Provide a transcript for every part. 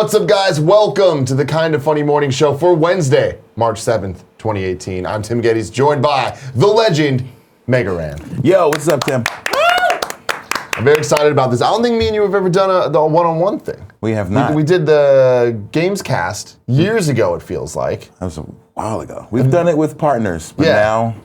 What's up, guys? Welcome to the Kind of Funny Morning Show for Wednesday, March 7th, 2018. I'm Tim Gettys, joined by the legend, Megaran. Yo, what's up, Tim? I'm very excited about this. I don't think me and you have ever done a one-on-one thing. We have not. We did the Games Cast years ago, it feels like. That was a while ago. We've done it with partners, but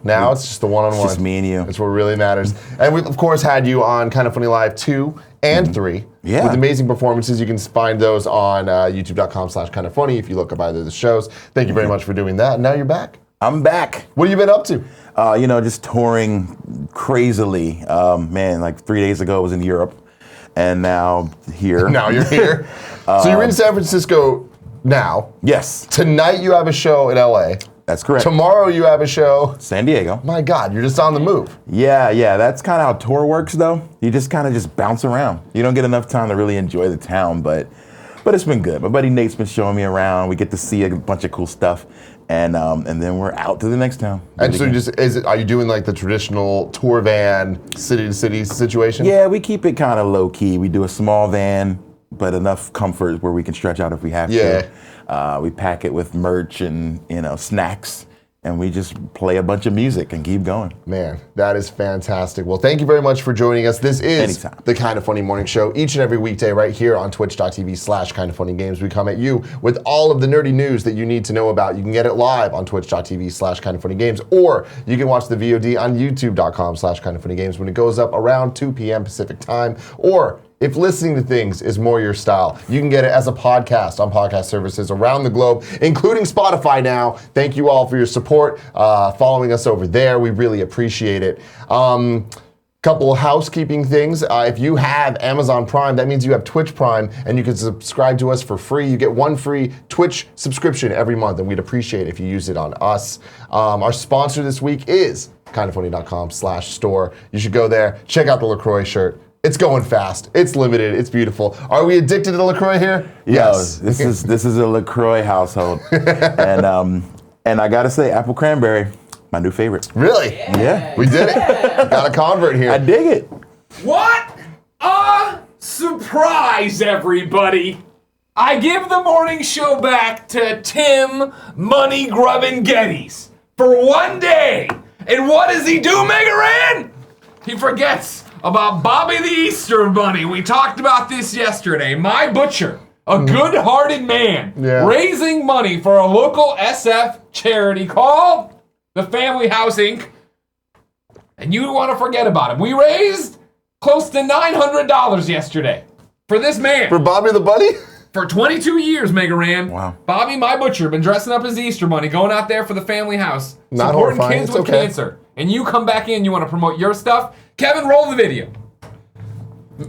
now it's just the one-on-one. It's just me and you. That's what really matters. And we've, of course, had you on Kind of Funny Live 2 and 3 with amazing performances. You can find those on youtube.com/kindoffunny if you look up either of the shows. Thank you very much for doing that. And now you're back. I'm back. What have you been up to? Just touring crazily. Like 3 days ago I was in Europe, and now here. Now you're here. So you're in San Francisco now. Yes. Tonight you have a show in LA. That's correct. Tomorrow you have a show. San Diego. My God, you're just on the move. Yeah. That's kind of how tour works, though. You just kind of just bounce around. You don't get enough time to really enjoy the town, but it's been good. My buddy Nate's been showing me around. We get to see a bunch of cool stuff, and then we're out to the next town. And so are you doing like the traditional tour van, city to city situation? Yeah, we keep it kind of low key. We do a small van, but enough comfort where we can stretch out if we have to. We pack it with merch and snacks, and we just play a bunch of music and keep going. Man, that is fantastic. Well, thank you very much for joining us. This is the Kind of Funny Morning Show each and every weekday right here on twitch.tv/kindoffunnygames. We come at you with all of the nerdy news that you need to know about. You can get it live on twitch.tv/kindoffunnygames, or you can watch the VOD on youtube.com/kindoffunnygames when it goes up around 2 p.m. Pacific time, or if listening to things is more your style, you can get it as a podcast on podcast services around the globe, including Spotify now. Thank you all for your support, following us over there. We really appreciate it. Couple of housekeeping things. If you have Amazon Prime, that means you have Twitch Prime, and you can subscribe to us for free. You get one free Twitch subscription every month, and we'd appreciate it if you use it on us. Our sponsor this week is kindoffunny.com/store. You should go there, check out the LaCroix shirt. It's going fast. It's limited. It's beautiful. Are we addicted to LaCroix here? Yes. This is a LaCroix household, and I gotta say, apple cranberry, my new favorite. Really? Yeah. We did it. Got a convert here. I dig it. What a surprise, everybody! I give the morning show back to Tim Money Grubbin Gettys for one day, and what does he do, Megaran? He forgets about Bobby the Easter Bunny. We talked about this yesterday. My butcher, a good-hearted man, raising money for a local SF charity called the Family House Inc. And you want to forget about him. We raised close to $900 yesterday for this man. For Bobby the Bunny? For 22 years, Megaran. Wow. Bobby, my butcher, been dressing up as the Easter Bunny, going out there for the family house, Not supporting horrifying. kids It's with okay. cancer. And you come back in, you want to promote your stuff. Kevin, roll the video.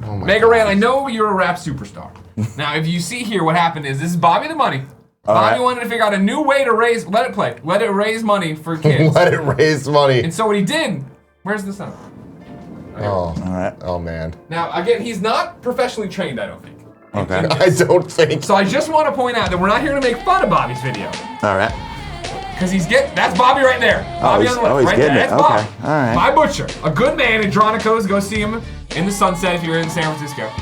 Oh my Megaran, God. I know you're a rap superstar. Now, if you see here, what happened is this is Bobby the Money. Bobby wanted to figure out a new way to raise. Let it raise money for kids. Let it raise money. And so what he did. Where's the sound? Oh, All right. Oh man. Now, again, he's not professionally trained, I don't think. Okay. I don't think. So I just want to point out that we're not here to make fun of Bobby's video. All right. Because that's Bobby right there. Bobby on the left, he's right there. getting it. That's Bob. Okay. All right. My butcher. A good man in Dronico's. Go see him in the sunset if you're in San Francisco. All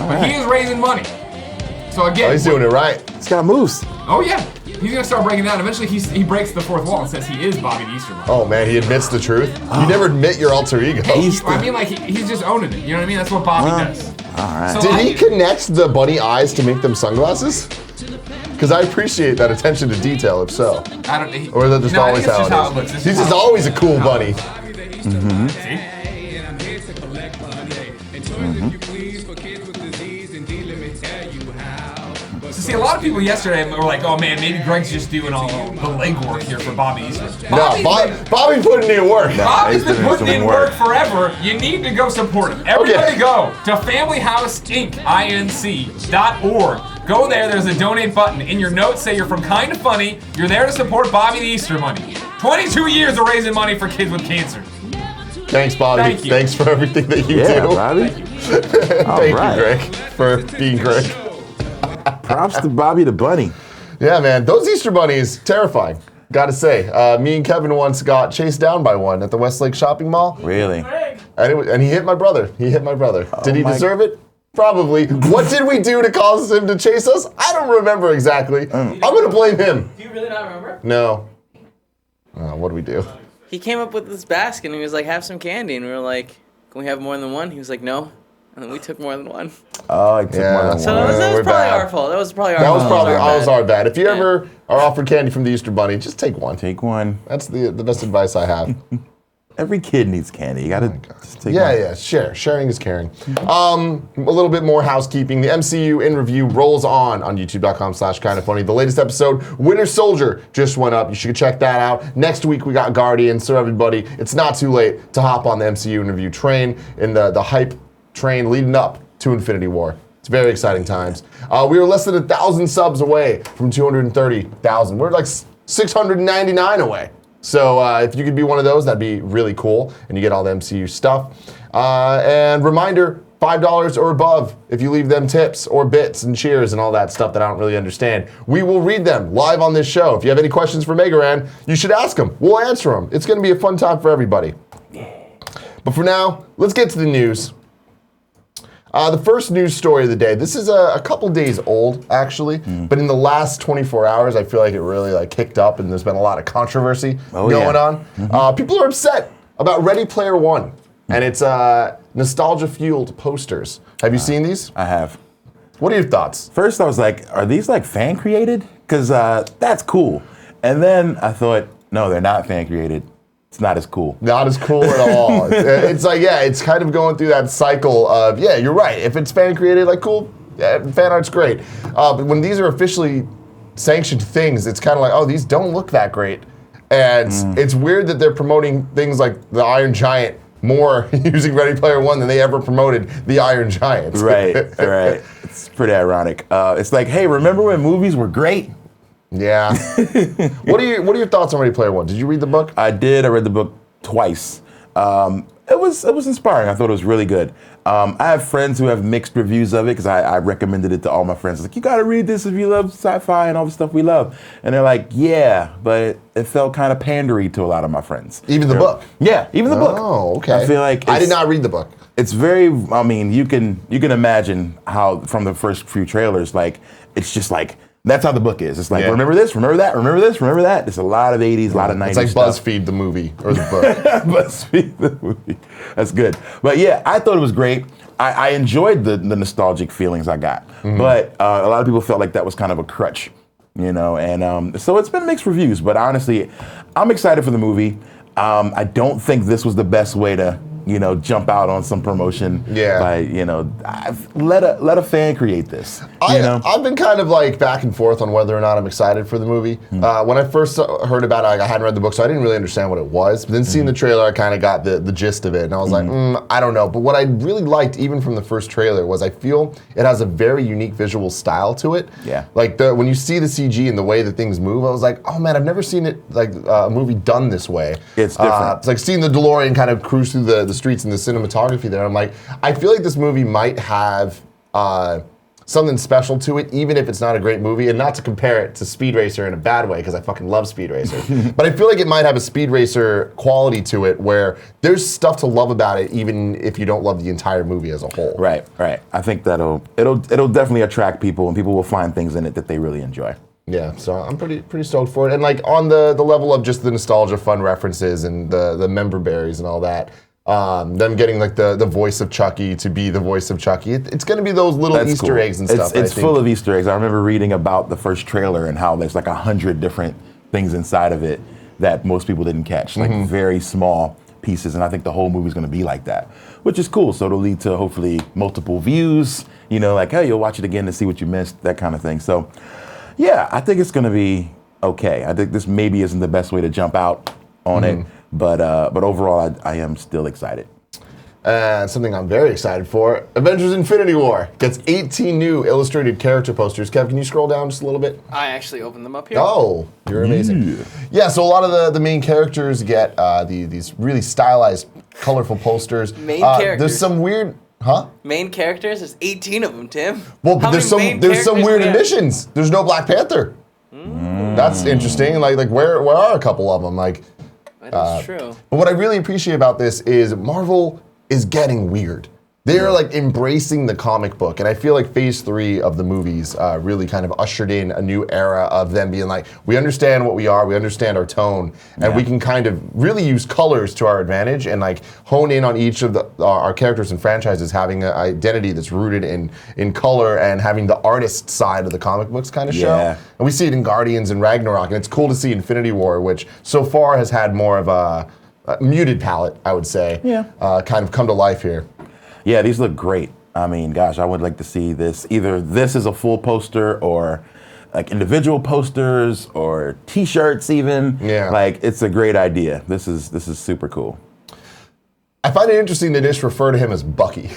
But right. he is raising money. So again. Oh, he's doing it right. It's got moves. Oh yeah. He's going to start breaking down. Eventually he breaks the fourth wall and says he is Bobby the Easter Bunny. Oh man, he admits the truth. You never admit your alter ego. He's just owning it. You know what I mean? That's what Bobby does. All right. So Did he connect the bunny eyes to make them sunglasses? Because I appreciate that attention to detail, if so. I don't. Or is that just no, I always think it's how just it is? looks. He's just always a cool bunny. See? So see, a lot of people yesterday were like, "Oh man, maybe Greg's just doing all the legwork here for Bobby Easter." No, Bobby putting in work. Bobby's been he's doing putting in some work work. forever. You need to go support him. Everybody go to FamilyHouseInc.org. Go there. There's a donate button. In your notes, say you're from Kind of Funny. You're there to support Bobby the Easter Bunny. 22 years of raising money for kids with cancer. Thanks, Bobby. Thank you. Thanks for everything that you Yeah, do. Bobby. Thank you, Greg, for being Greg. Props to Bobby the Bunny. Yeah, man, those Easter bunnies, terrifying. Gotta say, me and Kevin once got chased down by one at the Westlake Shopping Mall. Really? And he hit my brother. Did he my- deserve it? Probably. What did we do to cause him to chase us? I don't remember exactly. I'm going to blame him. Do you really not remember? No. What do we do? He came up with this basket and he was like, have some candy. And we were like, can we have more than one? He was like, no. And then we took more than one. Oh, I took more than So one. that was probably our fault. That was probably our fault. That was our bad. If you ever are offered candy from the Easter Bunny, just take one. Take one. That's the best advice I have. Every kid needs candy. You gotta just take one. Yeah, share. Sharing is caring. A little bit more housekeeping. The MCU in review rolls on youtube.com/kindafunny. The latest episode, Winter Soldier, just went up. You should check that out. Next week we got Guardians, so everybody, it's not too late to hop on the MCU in review train, in the hype train leading up to Infinity War. It's very exciting times. We were less than 1,000 subs away from 230,000. We're like 699 away. So if you could be one of those, that'd be really cool, and you get all the MCU stuff. And reminder, $5 or above if you leave them tips or bits and cheers and all that stuff that I don't really understand. We will read them live on this show. If you have any questions for Megaran, you should ask them. We'll answer them. It's going to be a fun time for everybody. But for now, let's get to the news. The first news story of the day, this is a couple days old, actually, but in the last 24 hours, I feel like it really kicked up, and there's been a lot of controversy going on. People are upset about Ready Player One, and it's nostalgia-fueled posters. Have you seen these? I have. What are your thoughts? First, I was like, are these fan-created? Because that's cool. And then I thought, no, they're not fan-created. It's not as cool. Not as cool at all. It's kind of going through that cycle of, you're right. If it's fan created, cool, fan art's great. But when these are officially sanctioned things, it's kind of like, oh, these don't look that great. And it's weird that they're promoting things like the Iron Giant more using Ready Player One than they ever promoted the Iron Giant. Right. It's pretty ironic. It's like, hey, remember when movies were great? Yeah. What are your thoughts on Ready Player One? Did you read the book? I did. I read the book twice. It was inspiring. I thought it was really good. I have friends who have mixed reviews of it because I recommended it to all my friends. Like, you got to read this if you love sci-fi and all the stuff we love. And they're like, yeah, but it felt kind of pandery to a lot of my friends. Even the book? Yeah, even the book. Oh, okay. I feel like I did not read the book. It's very. I mean, you can imagine how from the first few trailers, it's just like. That's how the book is. It's like, remember this, remember that, remember this, remember that. It's a lot of 80s, a lot of 90s It's like stuff. BuzzFeed the movie, or the book. BuzzFeed the movie. That's good. But yeah, I thought it was great. I enjoyed the nostalgic feelings I got. But a lot of people felt like that was kind of a crutch, and so it's been mixed reviews. But honestly, I'm excited for the movie. I don't think this was the best way to jump out on some promotion. Yeah. Let a fan create this. I've been kind of back and forth on whether or not I'm excited for the movie. When I first heard about it, I hadn't read the book, so I didn't really understand what it was. But then seeing the trailer, I kind of got the gist of it, and I was like, I don't know. But what I really liked, even from the first trailer, was I feel it has a very unique visual style to it. Yeah. When you see the CG and the way that things move, I was like, oh man, I've never seen it a movie done this way. It's different. It's like seeing the DeLorean kind of cruise through the streets and the cinematography there. I'm like, I feel like this movie might have something special to it, even if it's not a great movie, and not to compare it to Speed Racer in a bad way, because I fucking love Speed Racer. But I feel like it might have a Speed Racer quality to it, where there's stuff to love about it, even if you don't love the entire movie as a whole. Right. I think it'll definitely attract people, and people will find things in it that they really enjoy. Yeah, so I'm pretty stoked for it. And on the level of just the nostalgia, fun references, and the member berries and all that, them getting the voice of Chucky to be the voice of Chucky. It's going to be those little That's Easter cool. eggs and stuff. It's full of Easter eggs. I remember reading about the first trailer and how there's 100 different things inside of it that most people didn't catch, very small pieces. And I think the whole movie's going to be like that, which is cool. So it'll lead to hopefully multiple views. Hey, you'll watch it again to see what you missed, that kind of thing. So yeah, I think it's going to be okay. I think this maybe isn't the best way to jump out on it. But overall, I am still excited. Something I'm very excited for, Avengers Infinity War gets 18 new illustrated character posters. Kev, can you scroll down just a little bit? I actually opened them up here. Oh, you're amazing. Yeah, so a lot of the main characters get these really stylized, colorful posters. Main characters? There's some weird... Huh? Main characters? There's 18 of them, Tim. Well, but there's some weird additions. There's no Black Panther. That's interesting. Where are a couple of them? That is true. But what I really appreciate about this is Marvel is getting weird. They're like embracing the comic book, and I feel like phase 3 of the movies really kind of ushered in a new era of them being like, we understand what we are, we understand our tone, and we can kind of really use colors to our advantage and like hone in on each of our characters and franchises having an identity that's rooted in color and having the artist side of the comic books kind of show. And we see it in Guardians and Ragnarok, and it's cool to see Infinity War, which so far has had more of a muted palette, I would say, kind of come to life here. Yeah, these look great. I mean, gosh, I would like to see this. Either this is a full poster or like individual posters or T-shirts even. Yeah. Like, it's a great idea. This is super cool. I find it interesting they just refer to him as Bucky.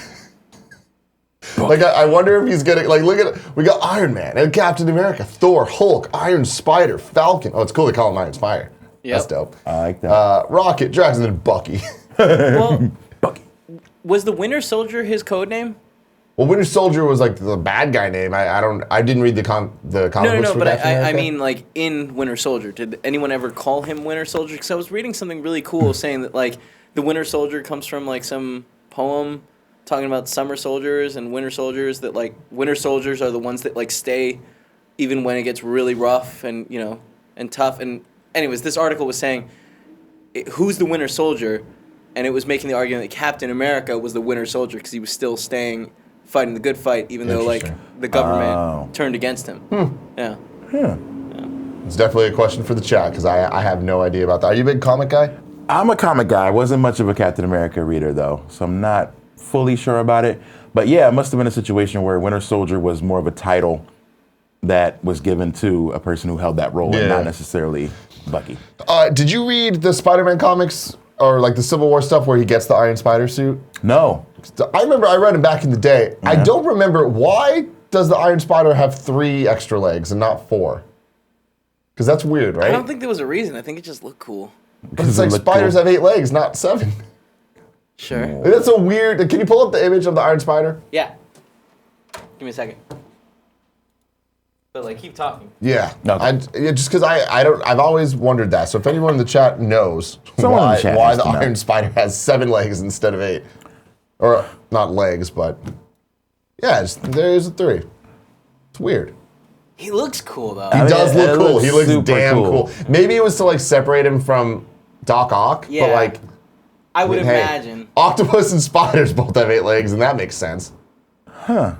Like, I wonder if he's gonna, like, look at, we got Iron Man and Captain America, Thor, Hulk, Iron Spider, Falcon. Oh, it's cool they call him Iron Spider. Yep. That's dope. I like that. Rocket, Drax, and then Bucky. Well, was the Winter Soldier his code name? Well, Winter Soldier was like the bad guy name. I didn't read the comic books. No, but I mean, like in Winter Soldier, did anyone ever call him Winter Soldier? Because I was reading something really cool saying that like the Winter Soldier comes from like some poem talking about summer soldiers and winter soldiers, that like winter soldiers are the ones that like stay even when it gets really rough and and tough. And anyways, this article was saying who's the Winter Soldier. And it was making the argument that Captain America was the Winter Soldier because he was still fighting the good fight, even though like the government turned against him. Yeah. It's definitely a question for the chat because I have no idea about that. Are you a big comic guy? I'm a comic guy. I wasn't much of a Captain America reader though, so I'm not fully sure about it. But yeah, it must have been a situation where Winter Soldier was more of a title that was given to a person who held that role and not necessarily Bucky. Did you read the Spider-Man comics? Or like the Civil War stuff where he gets the Iron Spider suit? No. I remember I read him back in the day. I don't remember, why does the Iron Spider have 3 extra legs and not 4? Because that's weird, right? I don't think there was a reason. I think it just looked cool. But it's like spiders have 8 legs, not 7. Sure. That's so weird. Can you pull up the image of the Iron Spider? Yeah. Give me a second. But like, keep talking. Yeah. Just because I've always wondered that. So if anyone in the chat knows why the Iron Spider has 7 legs instead of 8, or not legs, but yeah, there's a 3. It's weird. He looks cool though. He does look cool. He looks damn cool. Maybe it was to like separate him from Doc Ock, but like I would imagine octopus and spiders both have 8 legs, and that makes sense. Huh.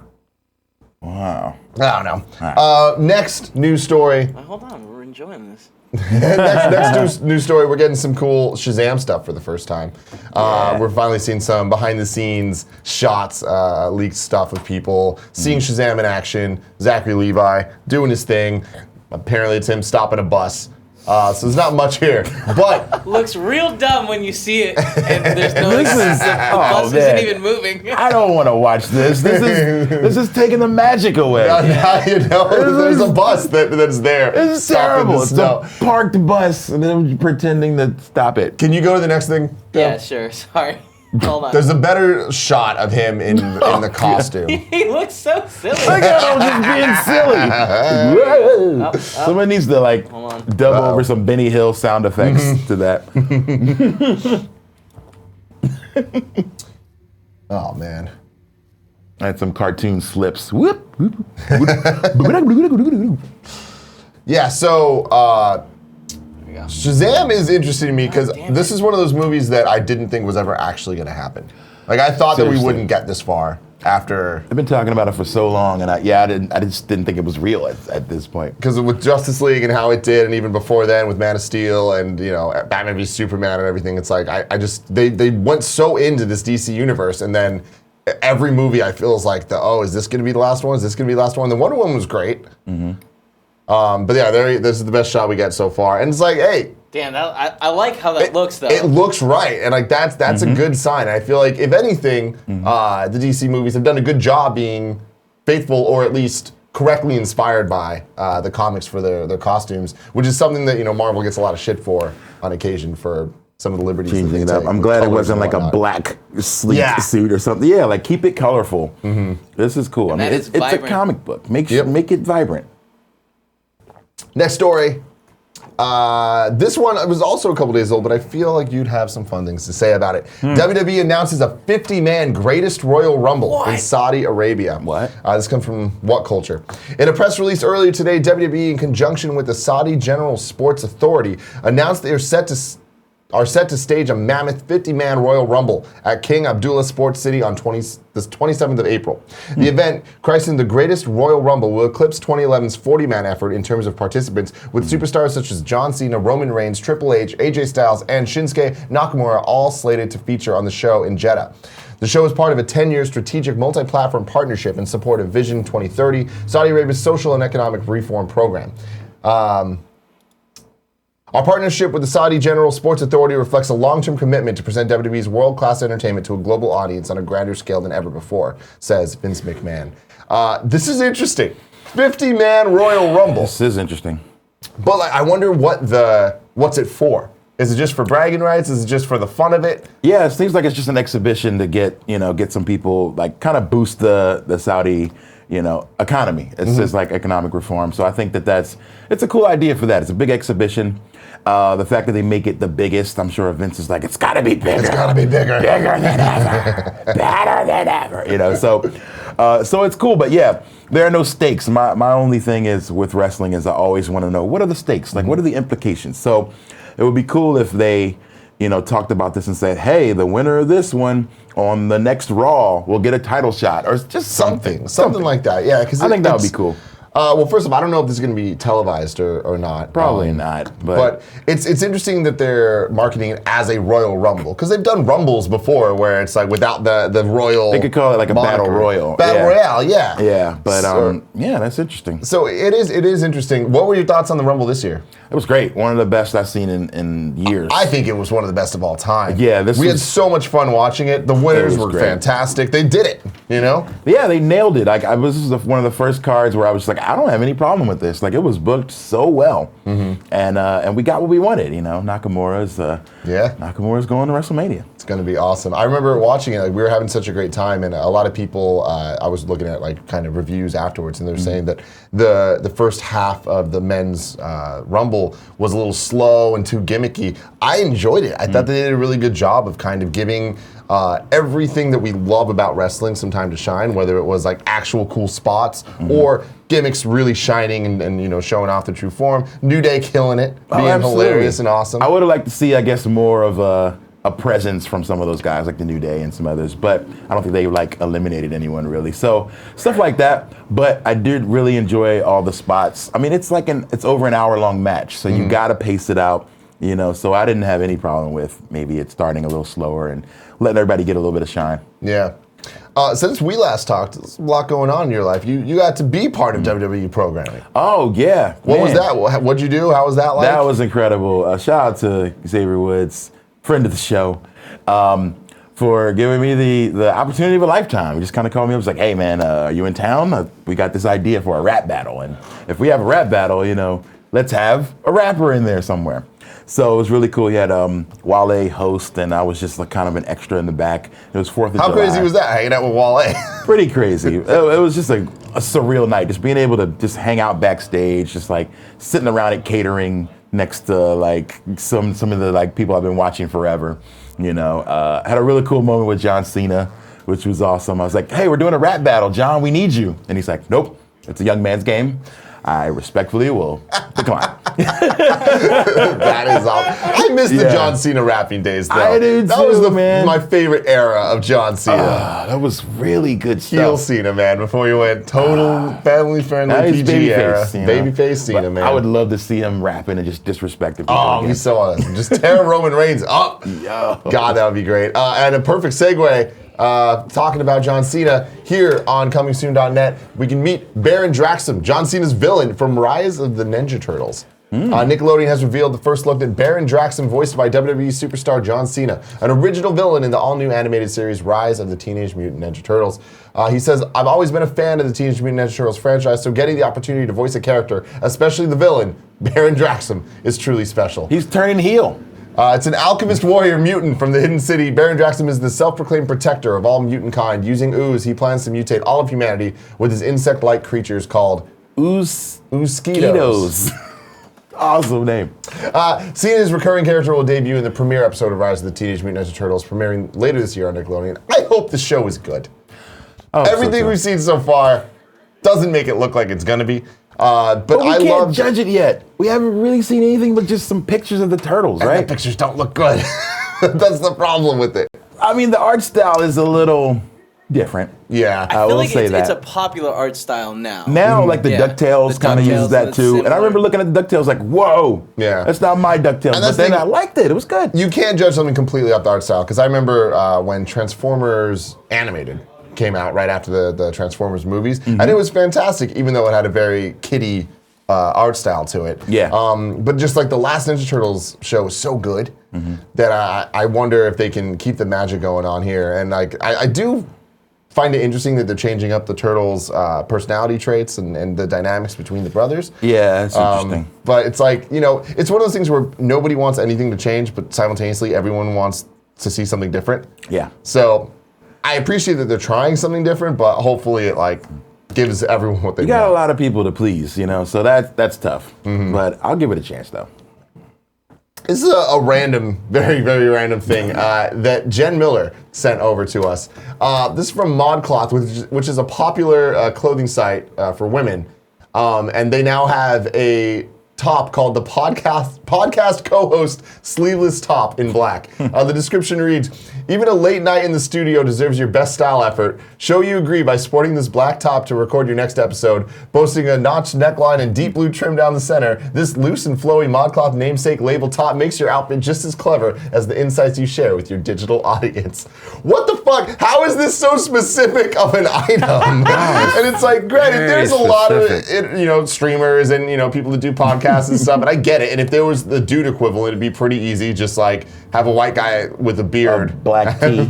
Wow. I don't know. Next news story. Hold on, we're enjoying this. next news story, we're getting some cool Shazam stuff for the first time. We're finally seeing some behind-the-scenes shots, leaked stuff of people seeing Shazam in action, Zachary Levi doing his thing. Apparently it's him stopping a bus. So there's not much here, but looks real dumb when you see it, and there's no the bus isn't even moving. I don't want to watch this. This is taking the magic away. Now you know there's a bus that's there. It's terrible. It's a parked bus, and then pretending to stop it. Can you go to the next thing? Yeah, sure. Sorry. Hold on. There's a better shot of him in the costume. He looks so silly. Look at him just being silly. Someone needs to like dub over some Benny Hill sound effects to that. Oh man. I had some cartoon slips. Whoop. Yeah, so Shazam is interesting to me because this is one of those movies that I didn't think was ever actually going to happen. Like I thought that we wouldn't get this far after. I've been talking about it for so long, and I just didn't think it was real at this point. Because with Justice League and how it did, and even before then with Man of Steel and Batman v Superman and everything, it's like they went so into this DC universe, and then every movie I feel is like is this going to be the last one? Is this going to be the last one? The Wonder Woman was great. But yeah, this is the best shot we get so far, and it's like, hey, damn, I like how that looks though. It looks right, and like that's a good sign. I feel like if anything, the DC movies have done a good job being faithful, or at least correctly inspired by the comics for their costumes, which is something that Marvel gets a lot of shit for on occasion for some of the liberties. Changing it up. I'm glad it wasn't like a black sleek suit or something. Yeah, like keep it colorful. This is cool. And I mean, it's a comic book. Make it vibrant. Next story. This one was also a couple days old, but I feel like you'd have some fun things to say about it. WWE announces a 50-man greatest Royal Rumble in Saudi Arabia. What? This comes from What Culture. In a press release earlier today, WWE, in conjunction with the Saudi General Sports Authority, announced they are set to stage a mammoth 50-man Royal Rumble at King Abdullah Sports City on the 27th of April. The event, christened the Greatest Royal Rumble, will eclipse 2011's 40-man effort in terms of participants, with superstars such as John Cena, Roman Reigns, Triple H, AJ Styles, and Shinsuke Nakamura all slated to feature on the show in Jeddah. The show is part of a 10-year strategic multi-platform partnership in support of Vision 2030, Saudi Arabia's social and economic reform program. Our partnership with the Saudi General Sports Authority reflects a long-term commitment to present WWE's world-class entertainment to a global audience on a grander scale than ever before, says Vince McMahon. This is interesting. 50-man Royal Rumble. This is interesting. But I wonder what's it for? Is it just for bragging rights? Is it just for the fun of it? Yeah, it seems like it's just an exhibition to get some people, kind of boost the Saudi economy. It's just like economic reform. So I think it's a cool idea for that. It's a big exhibition. The fact that they make it the biggest, I'm sure Vince is like, it's got to be bigger. It's got to be bigger. Bigger than ever. Better than ever. So it's cool. But yeah, there are no stakes. My only thing is with wrestling is I always want to know, what are the stakes? Like, what are the implications? So it would be cool if they, talked about this and said, hey, the winner of this one on the next Raw will get a title shot, or just something like that. Yeah, because I think that would be cool. Well, first of all, I don't know if this is going to be televised or not. Probably not. But it's interesting that they're marketing it as a Royal Rumble, because they've done Rumbles before where it's like without the Royal. They could call it like a moniker. Battle Royal. Battle Royale, yeah. Yeah, but that's interesting. So it is interesting. What were your thoughts on the Rumble this year? It was great. One of the best I've seen in years. I think it was one of the best of all time. Yeah, we had so much fun watching it. The winners were fantastic. They did it, Yeah, they nailed it. This is one of the first cards where I was just like, I don't have any problem with this. Like, it was booked so well, and we got what we wanted. Nakamura's going to WrestleMania. It's going to be awesome. I remember watching it. We were having such a great time, and a lot of people. I was looking at kind of reviews afterwards, and they're saying that the first half of the men's Rumble was a little slow and too gimmicky. I enjoyed it. I thought they did a really good job of kind of giving everything that we love about wrestling some time to shine, whether it was like actual cool spots or gimmicks really shining and showing off the true form. New Day killing it, being hilarious and awesome. I would have liked to see, I guess, more of a presence from some of those guys, like the New Day and some others, but I don't think they eliminated anyone really. So stuff like that. But I did really enjoy all the spots. I mean, it's over an hour-long match, so you got to pace it out. So I didn't have any problem with maybe it starting a little slower and letting everybody get a little bit of shine. Yeah. Since we last talked, there's a lot going on in your life. You got to be part of WWE programming. Oh, yeah. What was that? What'd you do? How was that like? That was incredible. Shout out to Xavier Woods, friend of the show, for giving me the opportunity of a lifetime. He just kind of called me up. He was like, hey, man, are you in town? We got this idea for a rap battle. And if we have a rap battle, let's have a rapper in there somewhere. So it was really cool. He had Wale host, and I was just kind of an extra in the back. It was 4th of July. How crazy was that, hanging out with Wale? Pretty crazy. It was just a surreal night, just being able to just hang out backstage, just sitting around at catering next to some of the people I've been watching forever. Had a really cool moment with John Cena, which was awesome. I was like, hey, we're doing a rap battle. John, we need you. And he's like, nope, it's a young man's game. I respectfully will decline. That is awesome. I miss the John Cena rapping days, though. I do too, that was man. My favorite era of John Cena. That was really good stuff. Heel Cena, man, before he went total family-friendly PG era. Babyface Cena, man. I would love to see him rapping and just disrespecting people. Oh, he's so awesome. Just tear Roman Reigns up. Yo. God, that would be great. And a perfect segue. Talking about John Cena, here on ComingSoon.net, we can meet Baron Draxum, John Cena's villain from Rise of the Ninja Turtles. Nickelodeon has revealed the first look at Baron Draxum, voiced by WWE superstar John Cena, an original villain in the all-new animated series Rise of the Teenage Mutant Ninja Turtles. He says, I've always been a fan of the Teenage Mutant Ninja Turtles franchise, so getting the opportunity to voice a character, especially the villain, Baron Draxum, is truly special. He's turning heel. It's an alchemist warrior mutant from the Hidden City. Baron Draxum is the self-proclaimed protector of all mutant kind. Using ooze, he plans to mutate all of humanity with his insect-like creatures called Ooze-skeetos. Awesome name. Cenas' recurring character will debut in the premiere episode of Rise of the Teenage Mutant Ninja Turtles, premiering later this year on Nickelodeon. I hope the show is good. Everything we've seen so far doesn't make it look like it's gonna be. But we can't judge it yet. We haven't really seen anything but just some pictures of the turtles, right? The pictures don't look good. That's the problem with it. I mean, the art style is a little different. Yeah, I feel like it's a popular art style now. Now, like the DuckTales kind of uses that too. And I remember looking at the DuckTales like, whoa, that's not my DuckTales. But then I liked it. It was good. You can't judge something completely off the art style, because I remember when Transformers Animated came out right after the Transformers movies, and it was fantastic, even though it had a very kiddie art style to it. Yeah. But just like the last Ninja Turtles show was so good that I wonder if they can keep the magic going on here. And like I do find it interesting that they're changing up the Turtles' personality traits and the dynamics between the brothers. Yeah, that's interesting. But it's like, it's one of those things where nobody wants anything to change, but simultaneously everyone wants to see something different. Yeah. So I appreciate that they're trying something different, but hopefully it like gives everyone what they want. You got a lot of people to please, so that's tough. But I'll give it a chance though. This is a random, very, very random thing that Jen Miller sent over to us. This is from Modcloth, which is a popular clothing site for women. And they now have a top called the podcast co-host sleeveless top in black. The description reads, even a late night in the studio deserves your best style effort. Show you agree by sporting this black top to record your next episode, boasting a notched neckline and deep blue trim down the center. This loose and flowy Modcloth namesake label top makes your outfit just as clever as the insights you share with your digital audience. What the fuck? How is this so specific of an item? And it's like, granted, there's a lot of streamers and people that do podcasts and stuff, and I get it. And if there was the dude equivalent, it'd be pretty easy. Just like have a white guy with a beard, black tee.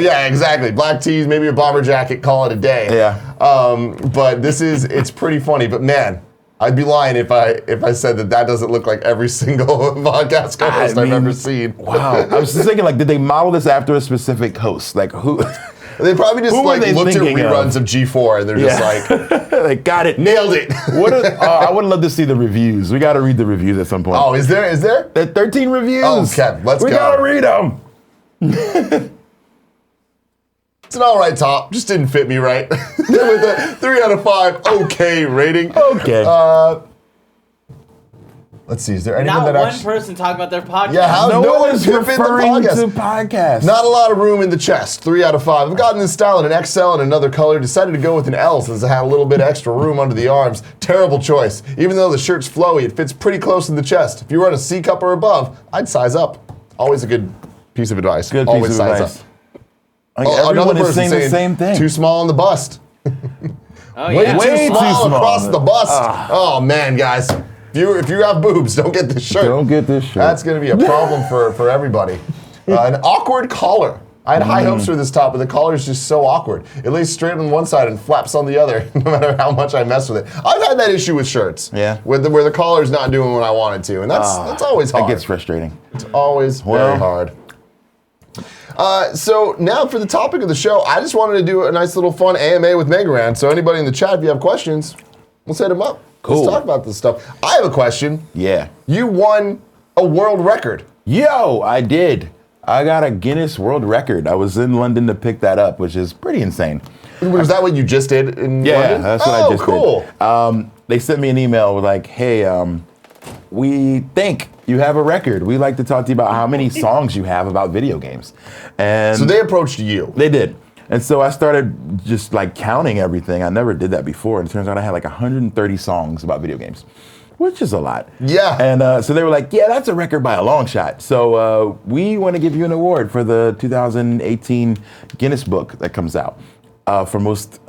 Yeah, exactly. Black tees, maybe a bomber jacket. Call it a day. Yeah. But it's pretty funny. But man, I'd be lying if I said that doesn't look like every single podcast co-host I've ever seen. Wow. I was just thinking, like, did they model this after a specific host? Like who? They probably just looked at reruns of G4 and they're just like, they got it, nailed it. I would love to see the reviews. We got to read the reviews at some point. Oh, is there? There are 13 reviews. Oh, okay, let's go. We got to read them. It's an all right top. Just didn't fit me right. With a 3 out of 5 okay rating. Okay. Let's see, is there anyone Not that one person talking about their podcast. Yeah, how's no one's referring to podcasts. Not a lot of room in the chest. 3 out of 5. I've gotten this style in an XL and another color. Decided to go with an L since it had a little bit extra room under the arms. Terrible choice. Even though the shirt's flowy, it fits pretty close in the chest. If you run a C cup or above, I'd size up. Always a good piece of advice. Good Always piece of size advice. up. Everyone is saying the same thing. Too small on the bust. Oh yeah. Way too small across the bust. Oh man, guys. If you have boobs, don't get this shirt. Don't get this shirt. That's going to be a problem for everybody. An awkward collar. I had high hopes for this top, but the collar is just so awkward. It lays straight on one side and flaps on the other, no matter how much I mess with it. I've had that issue with shirts. Yeah. Where the collar's not doing what I want it to, and that's always hard. That gets frustrating. It's always very hard. So now for the topic of the show, I just wanted to do a nice little fun AMA with Megaran. So anybody in the chat, if you have questions, let's hit them up. Cool. Let's talk about this stuff. I have a question. Yeah. You won a world record. Yo, I did. I got a Guinness World Record. I was in London to pick that up, which is pretty insane. Was that what you just did in London? Yeah, that's what I just cool. did. They sent me an email with like, hey, we think you have a record. We'd like to talk to you about how many songs you have about video games. And so they approached you. They did. And so I started just like counting everything. I never did that before. And it turns out I had like 130 songs about video games, which is a lot. Yeah. And so they were like, yeah, that's a record by a long shot. So we want to give you an award for the 2018 Guinness book that comes out for most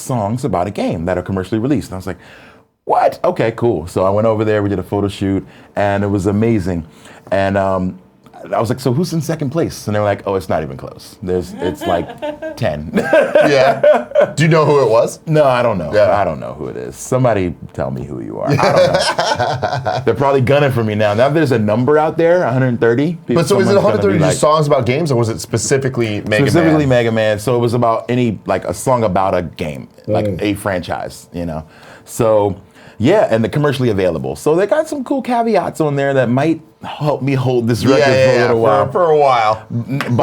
songs about a game that are commercially released. And I was like, what? Okay, cool. So I went over there, we did a photo shoot, and it was amazing. And I was like, so who's in second place? And they were like, oh, it's not even close. It's like 10. Yeah. Do you know who it was? No, I don't know. Yeah. I don't know who it is. Somebody tell me who you are. I don't know. They're probably gunning for me now. Now there's a number out there, 130. But so is it 130 just songs about games, or was it specifically Mega Man? Specifically Mega Man. So it was about a song about a game, like a franchise, So Yeah, and they're commercially available. So they got some cool caveats on there that might help me hold this record for a little while. For a while. Made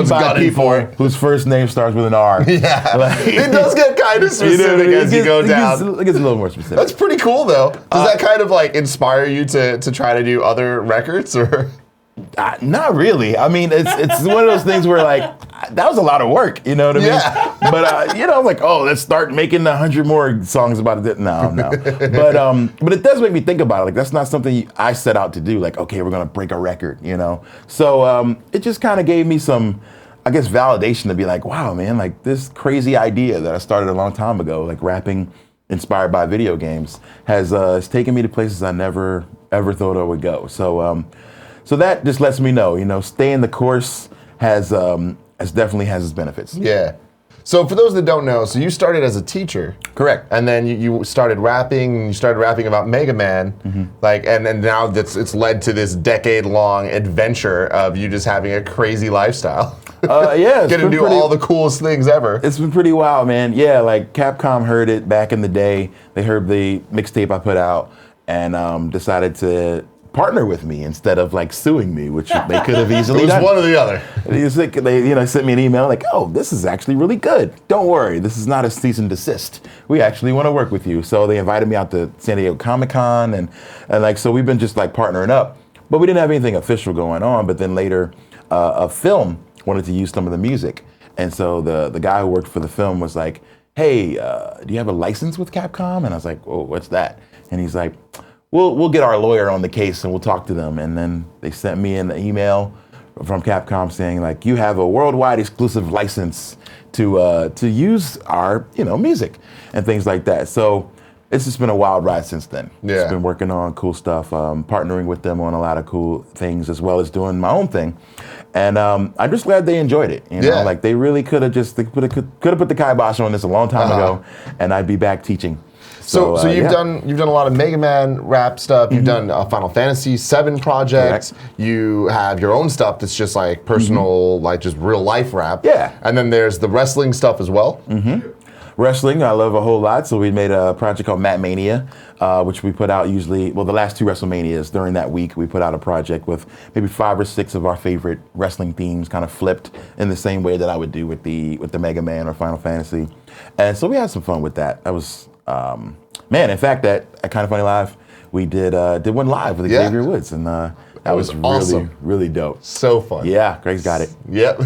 by people whose first name starts with an R. Yeah. Like, it does get kind of specific as you go down. It gets a little more specific. That's pretty cool, though. Does that kind of like inspire you to try to do other records, or? Not really. I mean, it's one of those things where like that was a lot of work, you know what I mean? Yeah. But you know, like, oh, let's start making 100 more songs about it. No. But it does make me think about it. Like, that's not something I set out to do. Like, okay, we're gonna break a record, you know? So it just kind of gave me some, I guess, validation to be like, wow, man, like this crazy idea that I started a long time ago, like rapping inspired by video games, has taken me to places I never ever thought I would go. So that just lets me know, you know, staying the course has definitely has its benefits. Yeah. So for those that don't know, so you started as a teacher. Correct. And then you started rapping, and you started rapping about Mega Man, like, and now it's led to this decade-long adventure of you just having a crazy lifestyle. Yeah. Getting to do all the coolest things ever. It's been pretty wild, man. Yeah, like Capcom heard it back in the day. They heard the mixtape I put out and decided to partner with me instead of like suing me, which they could have easily done. It was one or the other. They sent me an email like, oh, this is actually really good. Don't worry, this is not a cease and desist. We actually want to work with you. So they invited me out to San Diego Comic-Con and like, so we've been just like partnering up, but we didn't have anything official going on. But then later, a film wanted to use some of the music. And so the guy who worked for the film was like, hey, do you have a license with Capcom? And I was like, oh, what's that? And he's like, We'll get our lawyer on the case and we'll talk to them. And then they sent me an email from Capcom saying like, you have a worldwide exclusive license to use our music and things like that. So it's just been a wild ride since then. Yeah. It's been working on cool stuff, partnering with them on a lot of cool things as well as doing my own thing. And I'm just glad they enjoyed it. You know, like they really could have put the kibosh on this a long time ago, and I'd be back teaching. So you've done a lot of Mega Man rap stuff. You've done Final Fantasy VII projects. Correct. You have your own stuff that's just like personal, like just real life rap. Yeah. And then there's the wrestling stuff as well. Wrestling, I love a whole lot. So we made a project called Matt Mania, which we put out usually, the last 2 WrestleManias during that week, we put out a project with maybe 5 or 6 of our favorite wrestling themes kind of flipped in the same way that I would do with the Mega Man or Final Fantasy. And so we had some fun with that. That was, in fact, at Kind of Funny Live, we did one live with Xavier Woods, and that was awesome. Really dope. So fun. Yeah, Greg's got it. Yep.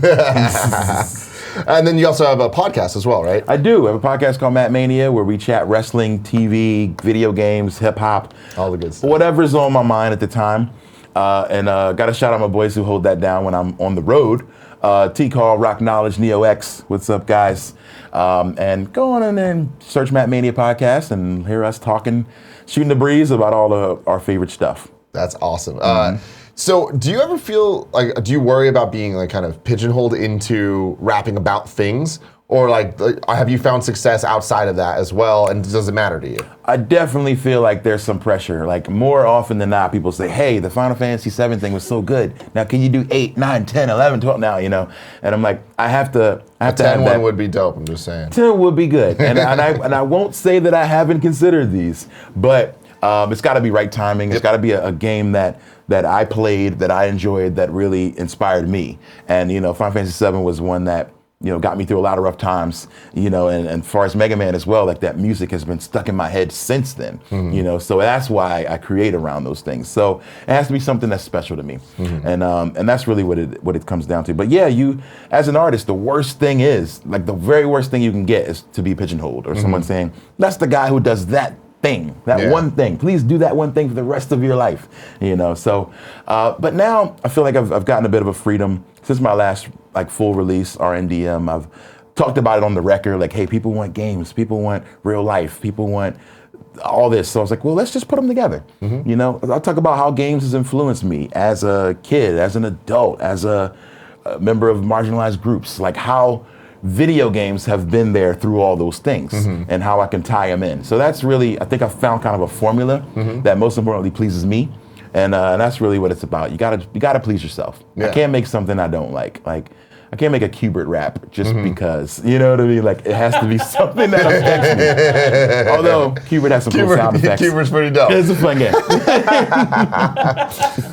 And then you also have a podcast as well, right? I do. I have a podcast called Matt Mania where we chat wrestling, TV, video games, hip hop. All the good stuff. Whatever's on my mind at the time. And got to shout out my boys who hold that down when I'm on the road. T-Call, Rock Knowledge, Neo X. What's up, guys? And go on and then search Matt Mania Podcast and hear us talking, shooting the breeze about all of our favorite stuff. That's awesome. So do you ever feel like, do you worry about being like kind of pigeonholed into rapping about things? Or like, have you found success outside of that as well? And does it matter to you? I definitely feel like there's some pressure. Like more often than not, people say, hey, the Final Fantasy VII thing was so good. Now can you do 8, 9, 10, 11, 12 now, And I'm like, I have to have 10 that. One would be dope, I'm just saying. 10 would be good. And I won't say that I haven't considered these, but it's gotta be right timing. It's gotta be a game that I played, that I enjoyed, that really inspired me. And Final Fantasy VII was one that got me through a lot of rough times, and as far as Mega Man as well, like that music has been stuck in my head since then, so that's why I create around those things. So it has to be something that's special to me. And that's really what it comes down to. But yeah, you, as an artist, the worst thing is, like the very worst thing you can get is to be pigeonholed or someone saying, that's the guy who does that thing, one thing. Please do that one thing for the rest of your life, So, but now I feel like I've gotten a bit of a freedom since my last full release, RNDM. I've talked about it on the record, like, hey, people want games, people want real life, people want all this. So I was like, well, let's just put them together. I'll talk about how games has influenced me as a kid, as an adult, as a member of marginalized groups, like how video games have been there through all those things and how I can tie them in. So that's really, I think I've found kind of a formula that most importantly pleases me. And that's really what it's about. You gotta please yourself. I can't make something I don't like. Like I can't make a Qbert rap just because, you know what I mean? Like, it has to be something that affects me. Although, Qbert has some cool sound effects. Qbert's pretty dope. It's a fun game.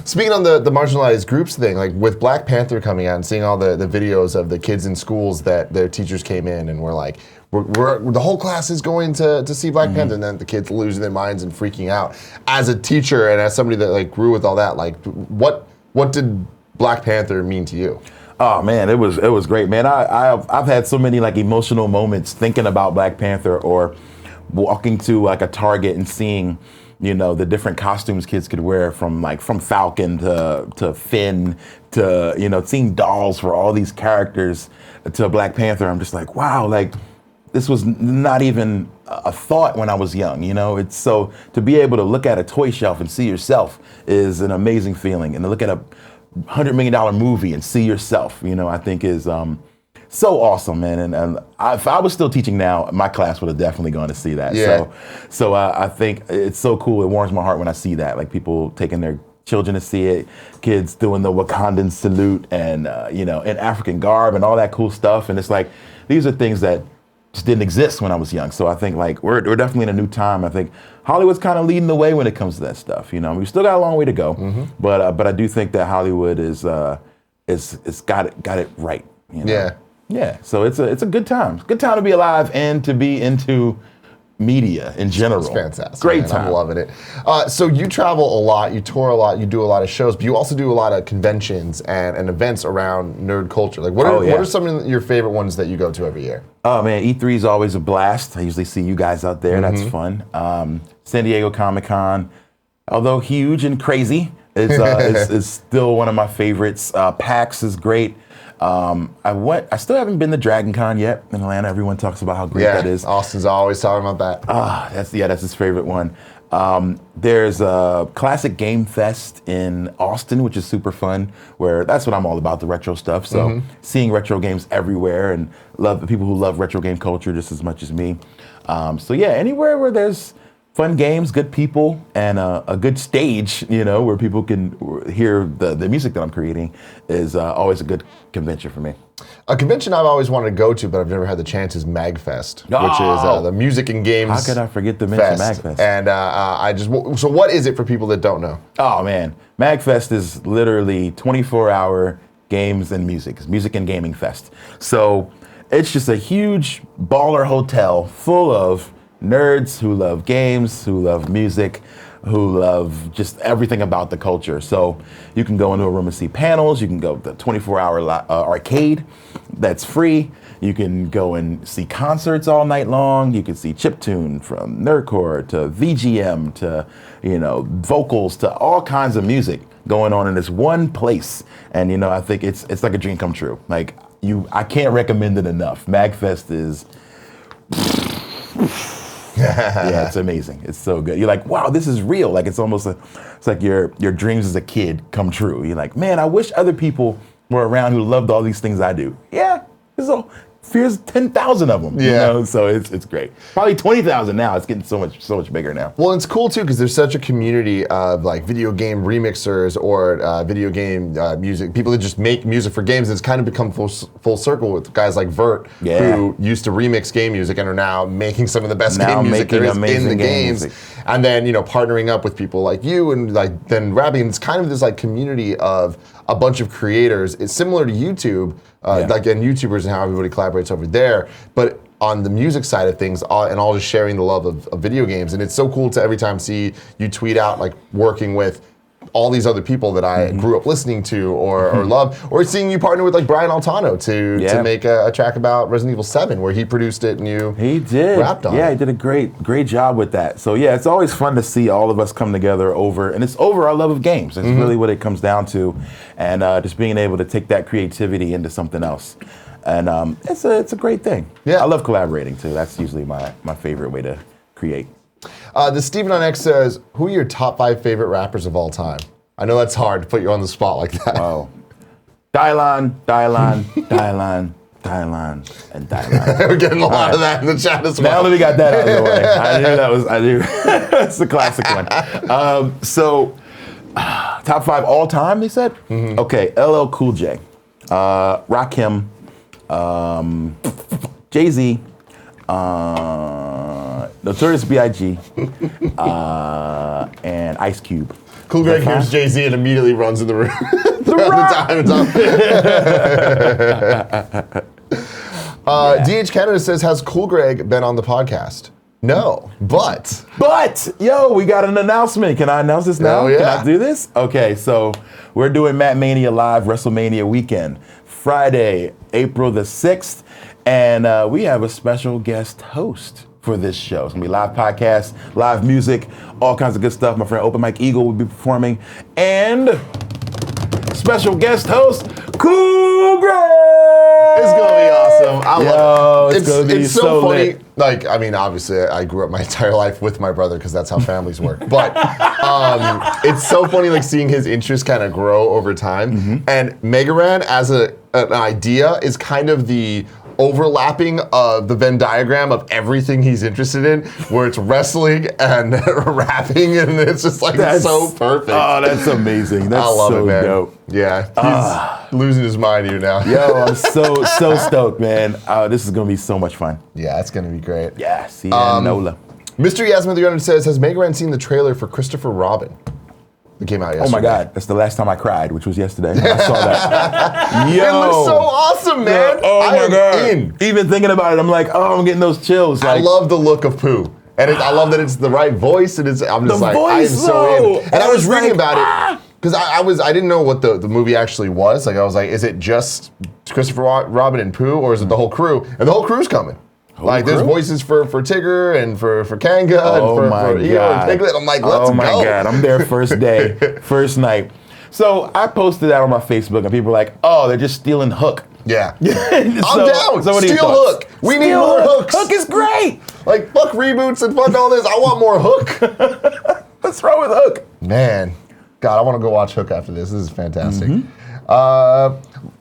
Speaking on the marginalized groups thing, like with Black Panther coming out and seeing all the videos of the kids in schools that their teachers came in and were like, the whole class is going to see Black Panther, and then the kids losing their minds and freaking out. As a teacher and as somebody that like grew with all that, like what did Black Panther mean to you? Oh man, it was great, man. I've had so many like emotional moments thinking about Black Panther, or walking to like a Target and seeing, you know, the different costumes kids could wear, from Falcon to Finn to, you know, seeing dolls for all these characters to Black Panther. I'm just like, wow, like this was not even a thought when I was young, you know? It's so, to be able to look at a toy shelf and see yourself is an amazing feeling. And to look at a $100 million movie and see yourself, you know, I think is so awesome, man. And if I was still teaching now, my class would have definitely gone to see that. Yeah. So I think it's so cool. It warms my heart when I see that, like people taking their children to see it, kids doing the Wakandan salute and, you know, in African garb and all that cool stuff. And it's like, these are things that just didn't exist when I was young. So I think like we're definitely in a new time. I think Hollywood's kind of leading the way when it comes to that stuff. You know, we still got a long way to go, but I do think that Hollywood is got it right. You know? Yeah. So it's a good time. It's a good time to be alive and to be into media in general. It's fantastic. Great man. time. I'm loving it. So you travel a lot, you tour a lot, you do a lot of shows, but you also do a lot of conventions and events around nerd culture. Like what are some of your favorite ones that you go to every year? Oh man, E3 is always a blast. I usually see you guys out there. That's fun. San Diego Comic-Con, although huge and crazy, is still one of my favorites. PAX is great. I still haven't been to Dragon Con yet in Atlanta. Everyone talks about how great that is. Austin's always talking about that. That's his favorite one. There's a Classic Game Fest in Austin, which is super fun, where that's what I'm all about, the retro stuff. So seeing retro games everywhere, and love the people who love retro game culture just as much as me. So yeah, anywhere where there's fun games, good people, and a good stage, you know, where people can hear the music that I'm creating is always a good convention for me. A convention I've always wanted to go to, but I've never had the chance, is MagFest, which is the music and games. How could I forget to mention MagFest? And so what is it for people that don't know? Oh man, MagFest is literally 24-hour games and music. It's music and gaming fest. So it's just a huge baller hotel full of nerds who love games, who love music, who love just everything about the culture. So you can go into a room and see panels. You can go to the 24-hour arcade that's free. You can go and see concerts all night long. You can see chiptune from nerdcore to VGM to, you know, vocals to all kinds of music going on in this one place. And, you know, I think it's like a dream come true. Like I can't recommend it enough. MagFest is... yeah, it's amazing. It's so good. You're like, wow, this is real. Like it's almost it's like your dreams as a kid come true. You're like, man, I wish other people were around who loved all these things I do. Yeah, here's 10,000 of them. Yeah. You know? So it's great. Probably 20,000 now. It's getting so much bigger now. Well, it's cool too because there's such a community of like video game remixers or video game music, people that just make music for games. It's kind of become full circle with guys like Vert, who used to remix game music and are now making some of the best game music there is in the games. And then, you know, partnering up with people like you and like then rapping. It's kind of this like community of a bunch of creators. It's similar to YouTube, like and YouTubers and how everybody collaborates over there, but on the music side of things, and all just sharing the love of video games. And it's so cool to every time see you tweet out like working with all these other people that I grew up listening to or love, or seeing you partner with like Brian Altano to make a track about Resident Evil 7 where he produced it and you rapped on it. Yeah, he did a great job with that. So yeah, it's always fun to see all of us come together over our love of games. It's really what it comes down to, and just being able to take that creativity into something else. And it's a great thing. Yeah, I love collaborating too. That's usually my favorite way to create. The Steven on X says, who are your top 5 favorite rappers of all time? I know that's hard to put you on the spot like that. Oh. Dylan, and Dylan. We're getting a lot of that in the chat as well. Now that we got that out of the way. I knew that's the classic one. So, top 5 all time, they said? Okay, LL Cool J, Rakim, Jay-Z, Notorious B.I.G., and Ice Cube. Cool Greg hears Jay-Z and immediately runs in the room. DH Canada says, has Cool Greg been on the podcast? No, but yo, we got an announcement. Can I announce this now? Oh, yeah. Can I do this? Okay, so we're doing Matt Mania Live WrestleMania weekend, Friday, April the 6th, and we have a special guest host for this show. It's gonna be live podcast, live music, all kinds of good stuff. My friend Open Mike Eagle will be performing, and special guest host, Cool Greg. it's gonna be awesome. I love it. It's gonna be so funny. lit. Like, I mean, obviously, I grew up my entire life with my brother because that's how families work. But it's so funny, like seeing his interest kind of grow over time. And Megaran, as an idea, is kind of the overlapping of the Venn diagram of everything he's interested in, where it's wrestling and rapping, and it's just like so perfect. Oh, that's amazing. That's I love so it, man. dope. Yeah, he's losing his mind here now. Yo, I'm so stoked, man. This is gonna be so much fun. Yeah, it's gonna be great. Yeah, see ya, Nola. Mr. Yasmin 300 says, has Megaran seen the trailer for Christopher Robin? It came out yesterday. Oh my God, that's the last time I cried, which was yesterday. I saw that. Yo. It looks so awesome, man. Oh my God. In. Even thinking about it, I'm like, oh, I'm getting those chills. I Like, love the look of Pooh. And I love that it's the right voice, and I'm just The like, voice, I'm so though. in. And I was reading like, about it, because I didn't know what the movie actually was. Like, I was like, is it just Christopher Robin and Pooh, or is it the whole crew? And the whole crew's coming. Like, there's voices for Tigger and for Kanga and for Eeyore and Piglet. I'm like, let's go. Oh my God, I'm there first day, first night. So I posted that on my Facebook, and people were like, oh, they're just stealing Hook. Yeah. I'm down. So what are your Steal thoughts? Hook. We need more hooks. Hook is great. Like, fuck reboots and fuck all this. I want more Hook. What's wrong with Hook? Man. God, I want to go watch Hook after this. This is fantastic.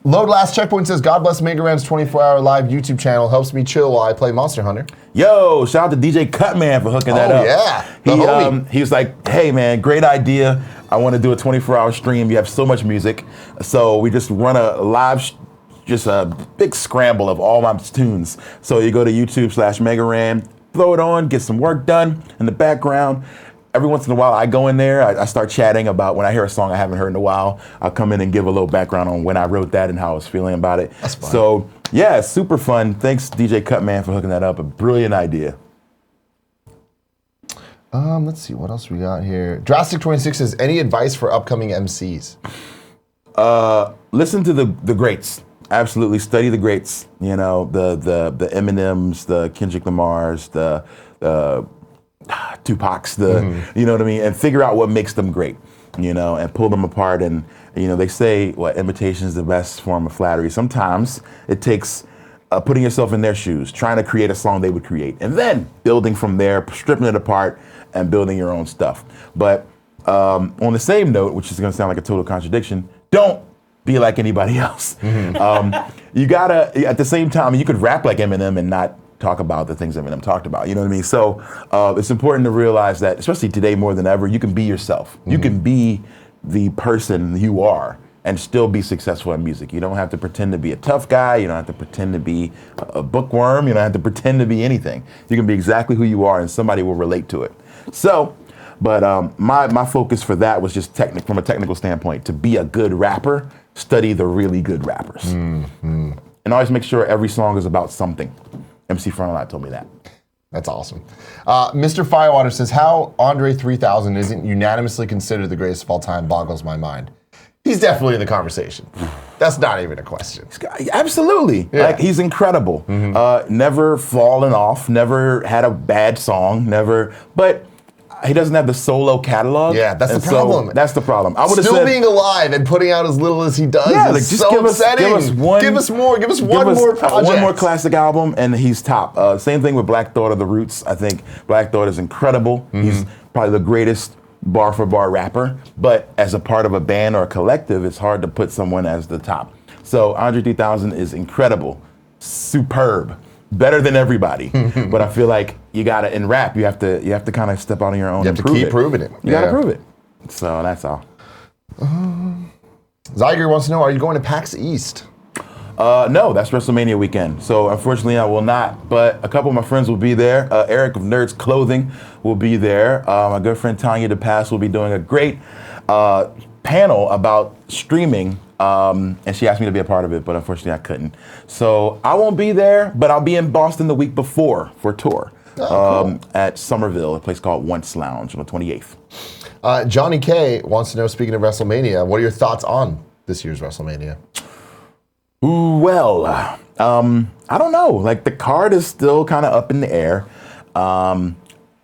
Load Last Checkpoint says, God bless Megaran's 24-hour live YouTube channel. Helps me chill while I play Monster Hunter. Yo, shout out to DJ Cutman for hooking that up. Yeah. He was like, hey man, great idea. I want to do a 24-hour stream. You have so much music. So we just run a live, just a big scramble of all my tunes. So you go to YouTube/Megaran, throw it on, get some work done in the background. Every once in a while, I go in there, I start chatting about when I hear a song I haven't heard in a while. I'll come in and give a little background on when I wrote that and how I was feeling about it. That's fun. So, yeah, it's super fun. Thanks, DJ Cutman, for hooking that up. A brilliant idea. Let's see, what else we got here? Drastic26 says, any advice for upcoming MCs? Listen to the greats. Absolutely, study the greats. You know, the Eminems, the Kendrick Lamars, the Tupac's, you know what I mean, and figure out what makes them great, you know, and pull them apart. And you know, they say imitation is the best form of flattery. Sometimes it takes putting yourself in their shoes, trying to create a song they would create, and then building from there, stripping it apart, and building your own stuff. But on the same note, which is going to sound like a total contradiction, don't be like anybody else. You gotta, at the same time, you could rap like Eminem and not talk about the things Eminem talked about, you know what I mean? So it's important to realize that, especially today more than ever, you can be yourself. You can be the person you are and still be successful in music. You don't have to pretend to be a tough guy. You don't have to pretend to be a bookworm. You don't have to pretend to be anything. You can be exactly who you are, and somebody will relate to it. So, but my focus for that was just from a technical standpoint. To be a good rapper, study the really good rappers. And always make sure every song is about something. MC Frontalot told me that. That's awesome. Mr. Firewater says, how Andre 3000 isn't unanimously considered the greatest of all time boggles my mind. He's definitely in the conversation. That's not even a question. Absolutely. Yeah. Like, he's incredible. Never fallen off, never had a bad song, but he doesn't have the solo catalog. Yeah, that's the problem. That's the problem. I would have Still said, being alive and putting out as little as he does is just so upsetting. Give us one more project. One more classic album, and he's top. Same thing with Black Thought of the Roots. I think Black Thought is incredible. He's probably the greatest bar for bar rapper, but as a part of a band or a collective, it's hard to put someone as the top. So Andre 3000 is incredible, superb, better than everybody. But I feel like you gotta, in rap, you have to kind of step out on your own. You have to keep proving it. You gotta prove it. So that's all. Zyger wants to know, are you going to PAX East? No, that's WrestleMania weekend. So unfortunately, I will not. But a couple of my friends will be there. Eric of Nerds Clothing will be there. My good friend Tanya DePass will be doing a great panel about streaming. And she asked me to be a part of it, but unfortunately I couldn't. So I won't be there, but I'll be in Boston the week before for a tour at Somerville, a place called Once Lounge on the 28th. Johnny K wants to know, speaking of WrestleMania, what are your thoughts on this year's WrestleMania? Well, I don't know. Like, the card is still kind of up in the air. I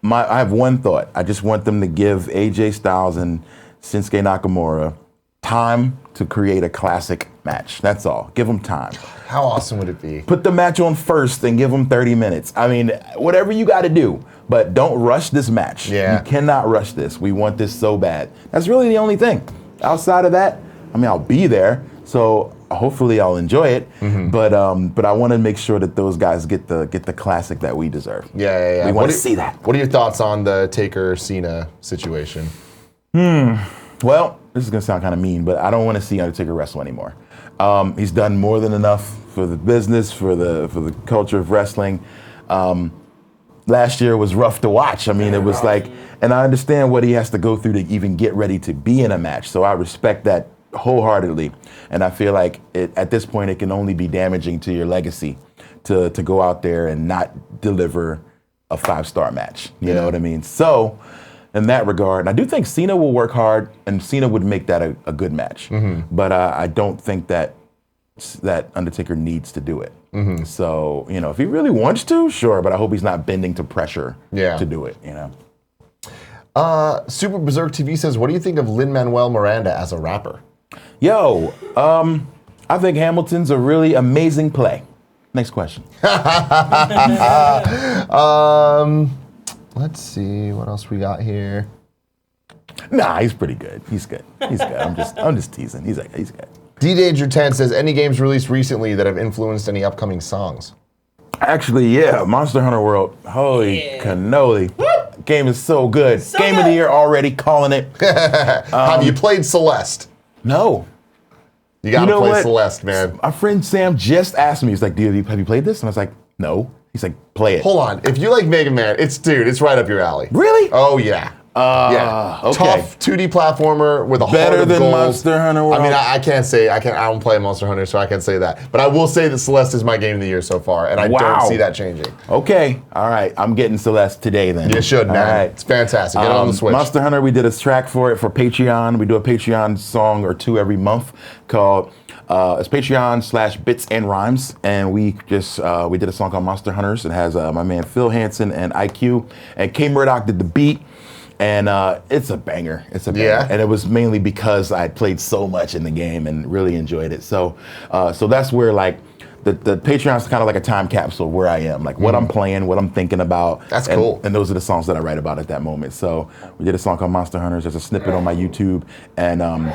have one thought. I just want them to give AJ Styles and Shinsuke Nakamura time to create a classic match. That's all. Give them time. How awesome would it be? Put the match on first and give them 30 minutes. I mean, whatever you got to do, but don't rush this match. Yeah. You cannot rush this. We want this so bad. That's really the only thing. Outside of that, I mean, I'll be there, so hopefully I'll enjoy it. Mm-hmm. But I want to make sure that those guys get the classic that we deserve. Yeah. We want to see that. What are your thoughts on the Taker Cena situation? Well, this is gonna sound kind of mean, but I don't want to see Undertaker wrestle anymore. He's done more than enough for the business, for the culture of wrestling. Last year was rough to watch. I mean, it was like, and I understand what he has to go through to even get ready to be in a match. So I respect that wholeheartedly, and I feel like at this point it can only be damaging to your legacy to go out there and not deliver a 5-star match. You know what I mean? So in that regard, and I do think Cena will work hard, and Cena would make that a good match. Mm-hmm. But I don't think that Undertaker needs to do it. Mm-hmm. So, if he really wants to, sure, but I hope he's not bending to pressure to do it, Super Berserk TV says, what do you think of Lin-Manuel Miranda as a rapper? Yo, I think Hamilton's a really amazing play. Next question. Let's see what else we got here. Nah, he's pretty good. He's good. I'm just teasing. He's good. D-Danger10 says, any games released recently that have influenced any upcoming songs? Actually, yeah, Monster Hunter World. Holy cannoli. Game is so good. Game of the year already, calling it. Have you played Celeste? No. You gotta play Celeste, man. My friend Sam just asked me, he's like, have you played this? And I was like, no. He's like, play it. Hold on. If you like Mega Man, it's right up your alley. Really? Oh, yeah. Okay. Tough 2D platformer with a heart better of than gold. Monster Hunter World. I mean, I can't say I don't play Monster Hunter, so I can't say that. But I will say that Celeste is my game of the year so far, and I don't see that changing. Okay, all right. I'm getting Celeste today then. You should, man. All right. It's fantastic. Get it on the Switch. Monster Hunter, we did a track for it for Patreon. We do a Patreon song or two every month called it's Patreon/Bits and Rhymes, and we just we did a song called Monster Hunters. It has my man Phil Hansen and IQ, and K Murdoch did the beat. And it's a banger. It's a banger. Yeah. And it was mainly because I played so much in the game and really enjoyed it. So that's where like the Patreon's kind of like a time capsule where I am, like what I'm playing, what I'm thinking about. That's cool. And those are the songs that I write about at that moment. So we did a song called Monster Hunters. There's a snippet on my YouTube, and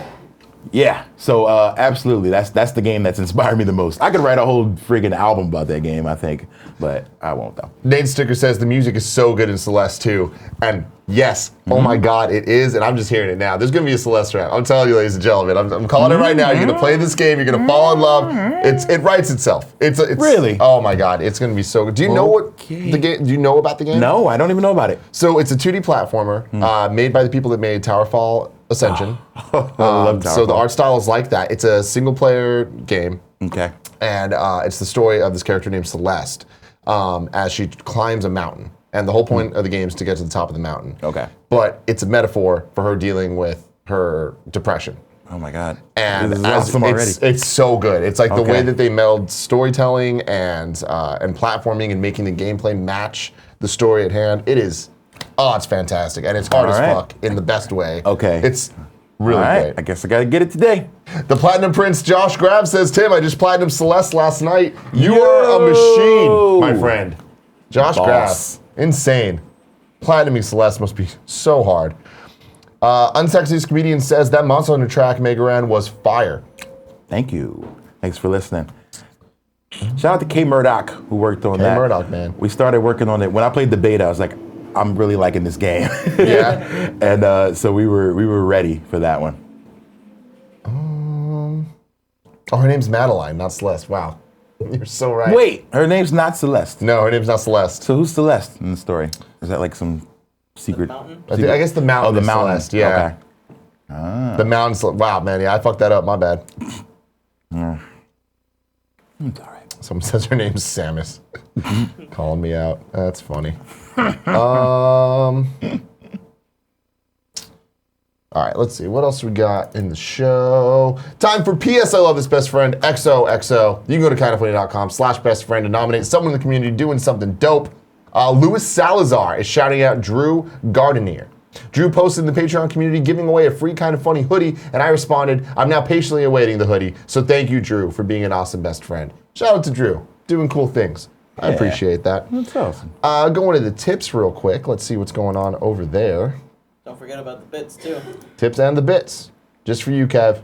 yeah, so absolutely, that's the game that's inspired me the most. I could write a whole friggin' album about that game, I think, but I won't though. Nate Sticker says the music is so good in Celeste too, and yes, oh my God, it is, and I'm just hearing it now. There's gonna be a Celeste rap. I'm telling you, ladies and gentlemen, I'm calling it right now. You're gonna play this game, you're gonna fall in love. It writes itself. It's really. Oh my God, it's gonna be so good. Do you know what the game? Do you know about the game? No, I don't even know about it. So it's a 2D platformer made by the people that made Towerfall Ascension. So the art style is like that. It's a single player game. Okay. And it's the story of this character named Celeste as she climbs a mountain. And the whole point of the game is to get to the top of the mountain. Okay. But it's a metaphor for her dealing with her depression. Oh my God. And this is awesome already. It's so good. It's like the way that they meld storytelling and platforming and making the gameplay match the story at hand. It is, it's fantastic. And it's hard as fuck in the best way. Okay. It's really great. I guess I gotta get it today. The Platinum Prince Josh Grab says, Tim, I just Platinum Celeste last night. You are a machine, my friend. Josh Grab, insane. Platinuming Celeste must be so hard. Unsexiest Comedian says that Monster Hunter track, Megaran, was fire. Thank you. Thanks for listening. Shout out to K Murdoch who worked on that. K Murdoch, man. We started working on it. When I played the beta, I was like, I'm really liking this game. Yeah. And so we were ready for that one. Oh, her name's Madeline, not Celeste. Wow. You're so right. Wait, her name's not Celeste. No, her name's not Celeste. So who's Celeste in the story? Is that like some secret? The mountain? I guess the mountain is mountain. Celeste, yeah. Okay. The mountain's, wow, man, yeah, I fucked that up, my bad. It's all right. Someone says her name's Samus. Calling me out. That's funny. All right, let's see. What else we got in the show? Time for PS I Love This Best Friend, XOXO. You can go to kindoffunny.com/bestfriend to nominate someone in the community doing something dope. Louis Salazar is shouting out Drew Gardenier. Drew posted in the Patreon community giving away a free Kind of Funny hoodie, and I responded, I'm now patiently awaiting the hoodie. So thank you, Drew, for being an awesome best friend. Shout out to Drew, doing cool things. I appreciate that. That's awesome. Going to the tips real quick. Let's see what's going on over there. Don't forget about the bits, too. Tips and the bits. Just for you, Kev.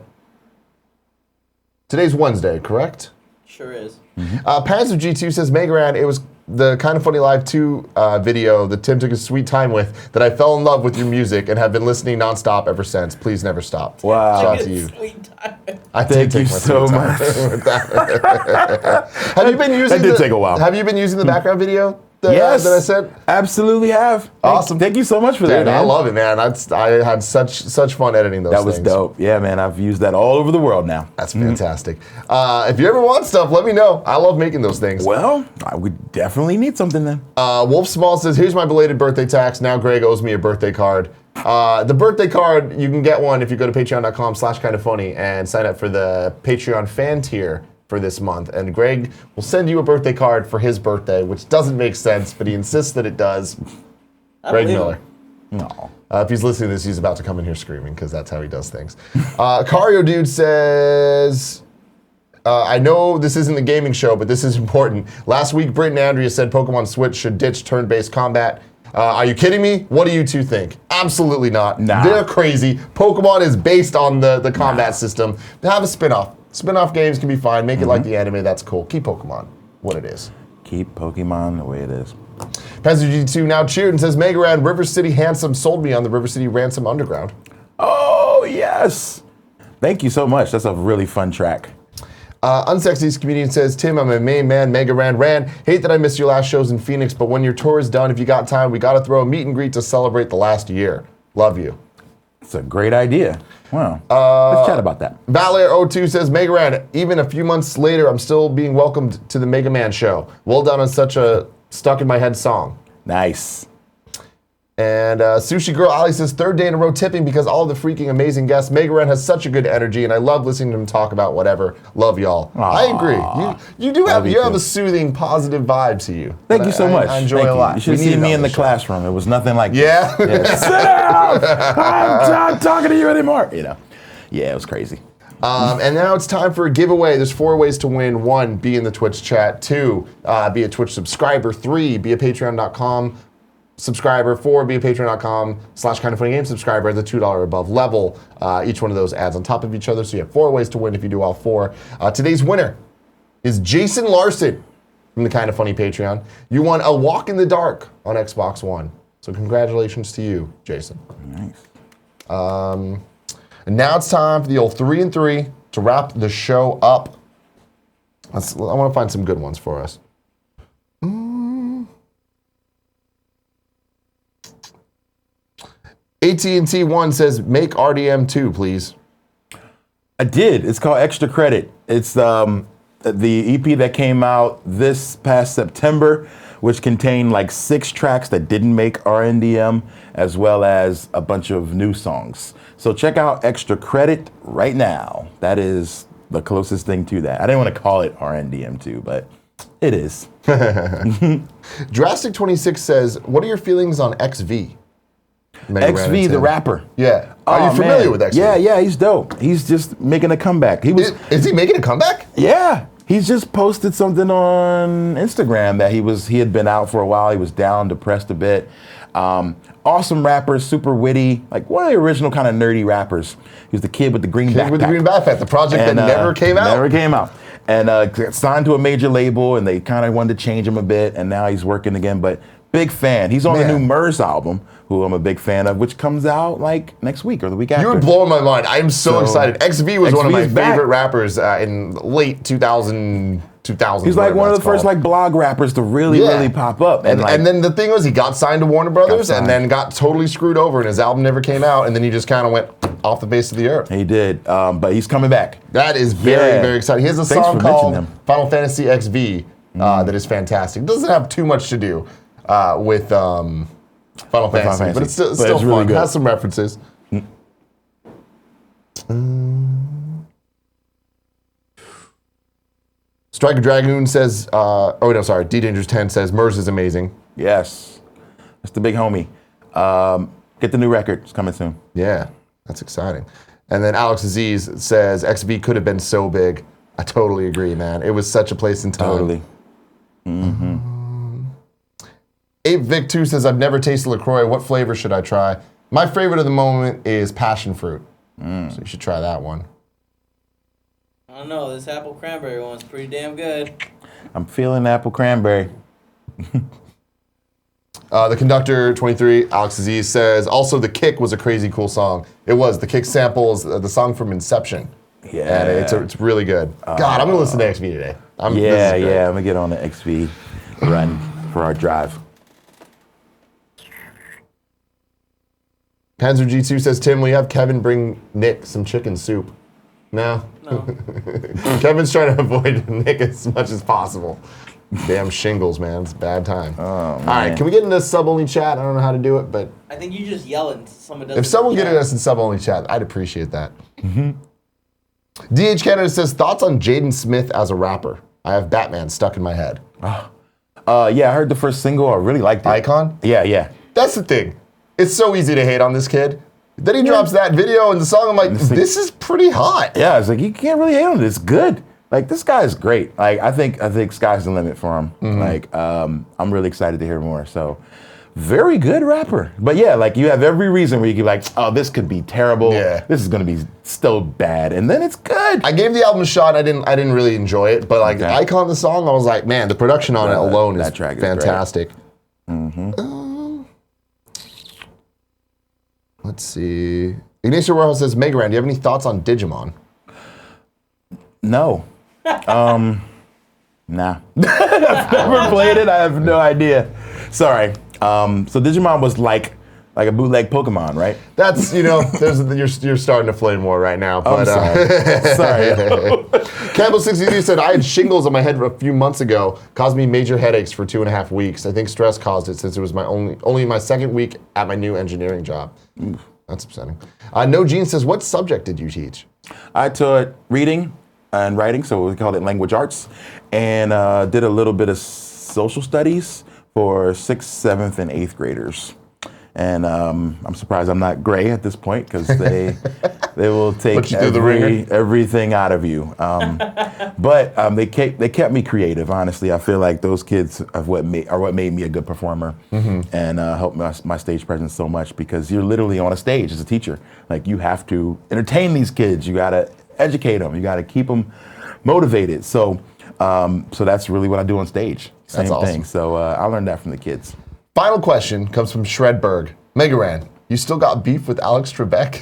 Today's Wednesday, correct? Sure is. Pants of G2 says, Megaran, it was the Kind of Funny Live 2 video that Tim took a sweet time with that I fell in love with your music and have been listening nonstop ever since. Please never stop. Wow. Shout out to you. Sweet time. I Thank did you take my so sweet time much. with that. Have you been using That did take a while. Have you been using the background video that, Yes. that I sent? Absolutely have. Awesome. Thank you so much for that, Dude, man. I love it, man. I had such fun editing those That was things. dope. Yeah, man. I've used that all over the world now. That's fantastic. If you ever want stuff, let me know. I love making those things. Well, I would definitely need something then. Wolf Small says, here's my belated birthday tax. Now Greg owes me a birthday card. The birthday card, you can get one if you go to patreon.com/kindoffunny and sign up for the Patreon fan tier for this month. And Greg will send you a birthday card for his birthday, which doesn't make sense, but he insists that it does. Greg Miller. No. If he's listening to this, he's about to come in here screaming because that's how he does things. Cario Dude says, I know this isn't the gaming show, but this is important. Last week, Britt and Andrea said Pokemon Switch should ditch turn-based combat. Are you kidding me? What do you two think? Absolutely not. Nah. They're crazy. Pokemon is based on the combat system. Have a spin-off. Spin-off games can be fine. Make it like the anime. That's cool. Keep Pokemon what it is. Keep Pokemon the way it is. Pastor G2 now cheered and says, Megaran, River City Handsome sold me on the River City Ransom Underground. Oh, yes. Thank you so much. That's a really fun track. Unsexiest comedian says, Tim, I'm a main man, Megaran. Hate that I missed your last shows in Phoenix, but when your tour is done, if you got time, we got to throw a meet and greet to celebrate the last year. Love you. It's a great idea. Wow. Let's chat about that. Valair02 says, Megaran, even a few months later, I'm still being welcomed to the Mega Man show. Well done on such a stuck-in-my-head song. Nice. And Sushi Girl Ali says, third day in a row tipping because all the freaking amazing guests. Megaran has such a good energy, and I love listening to him talk about whatever. Love y'all. Aww. I agree. You do have a soothing, positive vibe to you. Thank you so much. I enjoy Thank a lot. You should have seen me in the classroom. It was nothing like Yeah? Sit down! I'm not talking to you anymore. You know. Yeah, it was crazy. And now it's time for a giveaway. There's 4 ways to win. 1, be in the Twitch chat. 2, be a Twitch subscriber. 3, be a patreon.com subscriber. 4, be a patreon.com/kindoffunnygames subscriber at the $2 above level. Each one of those adds on top of each other, so you have 4 ways to win if you do all 4. Today's winner is Jason Larson from the Kind of Funny Patreon. You won A Walk in the Dark on Xbox One. So congratulations to you, Jason. Nice. And now it's time for the old 3 and 3 to wrap the show up. I want to find some good ones for us. AT&T 1 says, make RDM 2, please. I did. It's called Extra Credit. It's the EP that came out this past September, which contained like 6 tracks that didn't make RNDM, as well as a bunch of new songs. So check out Extra Credit right now. That is the closest thing to that. I didn't want to call it RNDM2, but it is. Drastic 26 says, what are your feelings on XV? XV, the rapper. Yeah. Are you familiar with XV? Yeah, he's dope. He's just making a comeback. Is he making a comeback? Yeah. He's just posted something on Instagram that he had been out for a while. He was down, depressed a bit. Awesome rapper, super witty, like one of the original kind of nerdy rappers. He was the kid with the green backpack. With the green backpack, the project that never came out. Never came out. And signed to a major label, and they kind of wanted to change him a bit, and now he's working again. But Big fan. He's on the new Murs album, who I'm a big fan of, which comes out like next week or the week after. You're blowing my mind. I am so excited. XV was one of my favorite rappers in late 2000. He's like one of the first like blog rappers to really pop up. And then the thing was, he got signed to Warner Brothers and then got totally screwed over, and his album never came out, and then he just kind of went off the face of the earth. He did, but he's coming back. That is very exciting. He has a song called Final Fantasy XV that is fantastic. It doesn't have too much to do with Final Fantasy, but it's still fun. Really good. It has some references. Striker Dragoon says, D-Dangerous10 says, Murs is amazing. Yes. That's the big homie. Get the new record. It's coming soon. Yeah, that's exciting. And then Alex Aziz says, XV could have been so big. I totally agree, man. It was such a place in time. Totally. Ape Vic 2 says, I've never tasted LaCroix. What flavor should I try? My favorite of the moment is passion fruit. So you should try that one. I don't know. This apple cranberry one's pretty damn good. I'm feeling apple cranberry. The Conductor 23, Alex Aziz says, also The Kick was a crazy cool song. It was. The Kick samples the song from Inception. Yeah. And it's really good. God, I'm going to listen to XV today. I'm going to get on the XV run for our drive. Panzer G2 says, Tim, will you have Kevin bring Nick some chicken soup? No. Kevin's trying to avoid Nick as much as possible. Damn shingles, man. It's a bad time. All right, can we get into sub-only chat? I don't know how to do it, but... I think you just yell and someone does. If someone get us in sub-only chat, I'd appreciate that. DH Canada says, thoughts on Jaden Smith as a rapper? I have Batman stuck in my head. Yeah, I heard the first single. I really liked it. Icon? Yeah. That's the thing. It's so easy to hate on this kid. Then he drops that video and the song. I'm like, this is pretty hot. Yeah, it's like you can't really hate on it. It's good. Like this guy is great. Like I think sky's the limit for him. Like I'm really excited to hear more. So very good rapper. But yeah, like you have every reason where you could be like, oh, this could be terrible. Yeah. This is gonna be still bad, and then it's good. I gave the album a shot. I didn't really enjoy it, but like Icon, the song, I was like, man, the production on it alone is fantastic. Let's see. Ignacio Rojas says, Megaran, do you have any thoughts on Digimon? No. Nah. I've never played it. I have no idea. Sorry. So Digimon was like a bootleg Pokemon, right? That's, you're starting to flame more right now. But, I'm sorry. Campbell63 said, I had shingles on my head a few months ago, caused me major headaches for 2.5 weeks. I think stress caused it since it was only my second week at my new engineering job. That's upsetting. No Gene says, what subject did you teach? I taught reading and writing, so we called it language arts, and did a little bit of social studies for 6th, 7th, and 8th graders. And I'm surprised I'm not gray at this point because they will take everything out of you. But they kept me creative. Honestly, I feel like those kids are what made me a good performer and helped my stage presence so much because you're literally on a stage as a teacher. Like you have to entertain these kids. You got to educate them. You got to keep them motivated. So that's really what I do on stage. Same thing. So I learned that from the kids. Final question comes from Shredberg. Megaran, you still got beef with Alex Trebek?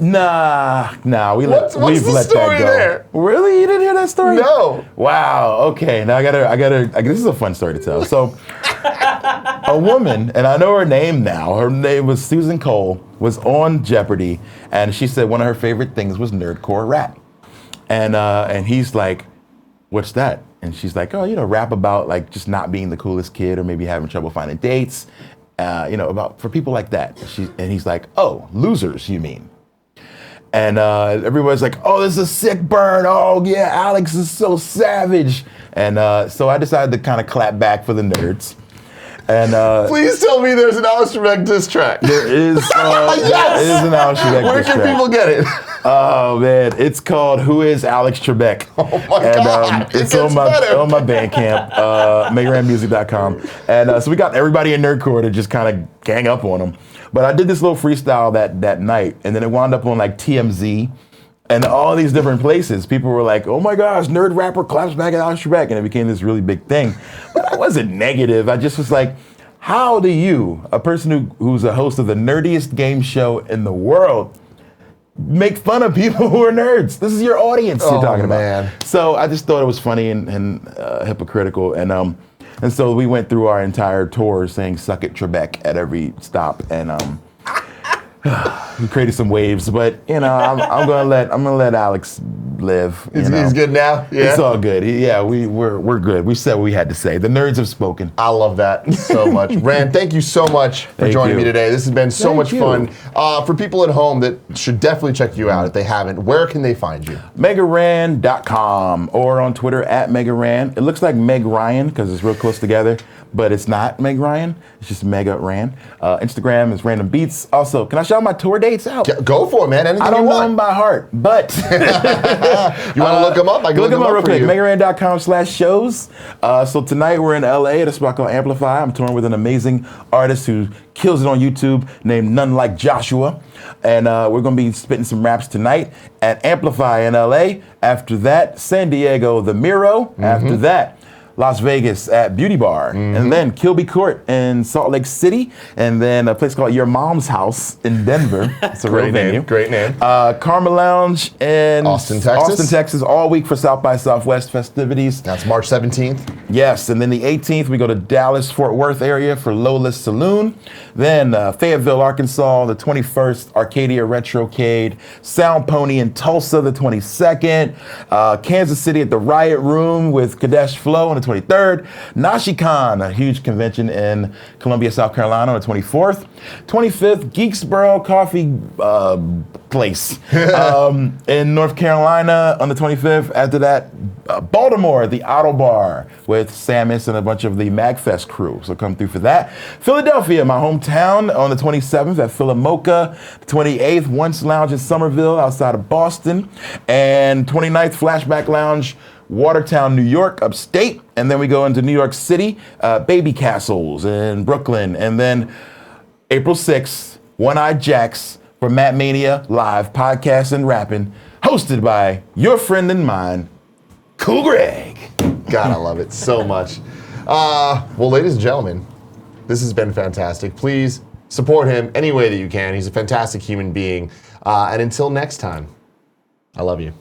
Nah. What's the story there? Really? You didn't hear that story? No. Wow. Okay. Now I gotta. This is a fun story to tell. So, a woman, and I know her name now. Her name was Susan Cole. Was on Jeopardy, and she said one of her favorite things was nerdcore rap, and he's like, "What's that?" And she's like, oh, rap about like just not being the coolest kid or maybe having trouble finding dates, about for people like that. And he's like, oh, losers, you mean? And everybody's like, oh, this is a sick burn. Oh yeah, Alex is so savage. And so I decided to kind of clap back for the nerds. And please tell me there's an Alex Trebek diss track. There is. Yes! There is an Alex Trebek diss track. Where can people get it? Oh man, it's called "Who Is Alex Trebek?" Oh my God! It's on my Bandcamp, Megaran.music.com, and so we got everybody in Nerdcore to just kind of gang up on him. But I did this little freestyle that night, and then it wound up on like TMZ, And all these different places, people were like, oh my gosh, nerd rapper claps back at Alex Trebek. And it became this really big thing. But I wasn't negative. I just was like, how do you, a person who's a host of the nerdiest game show in the world, make fun of people who are nerds? This is your audience you're talking about. So I just thought it was funny and hypocritical. And so we went through our entire tour saying "suck it, Trebek" at every stop, and we created some waves. But I'm gonna let Alex live. He's good now. Yeah, it's all good. We're good. We said what we had to say. The nerds have spoken. I love that so much. Rand, thank you so much for joining me today. This has been so much fun. For people at home that should definitely check you out if they haven't, where can they find you? Megaran.com or on Twitter at Megaran. It looks like Meg Ryan because it's real close together, but it's not Meg Ryan. It's just Mega Ran. Instagram is Random Beats. Also, can I shout my tour dates out? Go for it, man. Anything I don't you know want. them by heart, but you want to look them up? I can look them up real quick. you. Megaran.com/shows. So tonight we're in LA at a spot called Amplify. I'm touring with an amazing artist who kills it on YouTube named None Like Joshua. And we're going to be spitting some raps tonight at Amplify in LA. After that, San Diego, The Miro. After that, Las Vegas at Beauty Bar, and then Kilby Court in Salt Lake City, and then a place called Your Mom's House in Denver. It's a real venue. Great name. Karma Lounge in Austin, Texas, all week for South by Southwest festivities. That's March 17th. Yes, and then the 18th we go to Dallas, Fort Worth area for Lola's Saloon. Then Fayetteville, Arkansas, the 21st, Arcadia Retrocade. Sound Pony in Tulsa, the 22nd. Kansas City at the Riot Room with Kadesh Flow on the 23rd. NashiCon, a huge convention in Columbia, South Carolina on the 24th. 25th, Geeksboro Coffee place in North Carolina on the 25th. After that, Baltimore, the Auto Bar with Samus and a bunch of the MagFest crew. So come through for that. Philadelphia, my hometown, on the 27th at Philamocha. The 28th, Once Lounge in Somerville outside of Boston. And 29th, Flashback Lounge, Watertown, New York, upstate. And then we go into New York City, Baby Castles in Brooklyn. And then April 6th, One-Eyed Jacks for Matt Mania Live, podcast and rapping, hosted by your friend and mine, Cool Greg. God, I love it so much. Well, ladies and gentlemen, this has been fantastic. Please support him any way that you can. He's a fantastic human being. And until next time, I love you.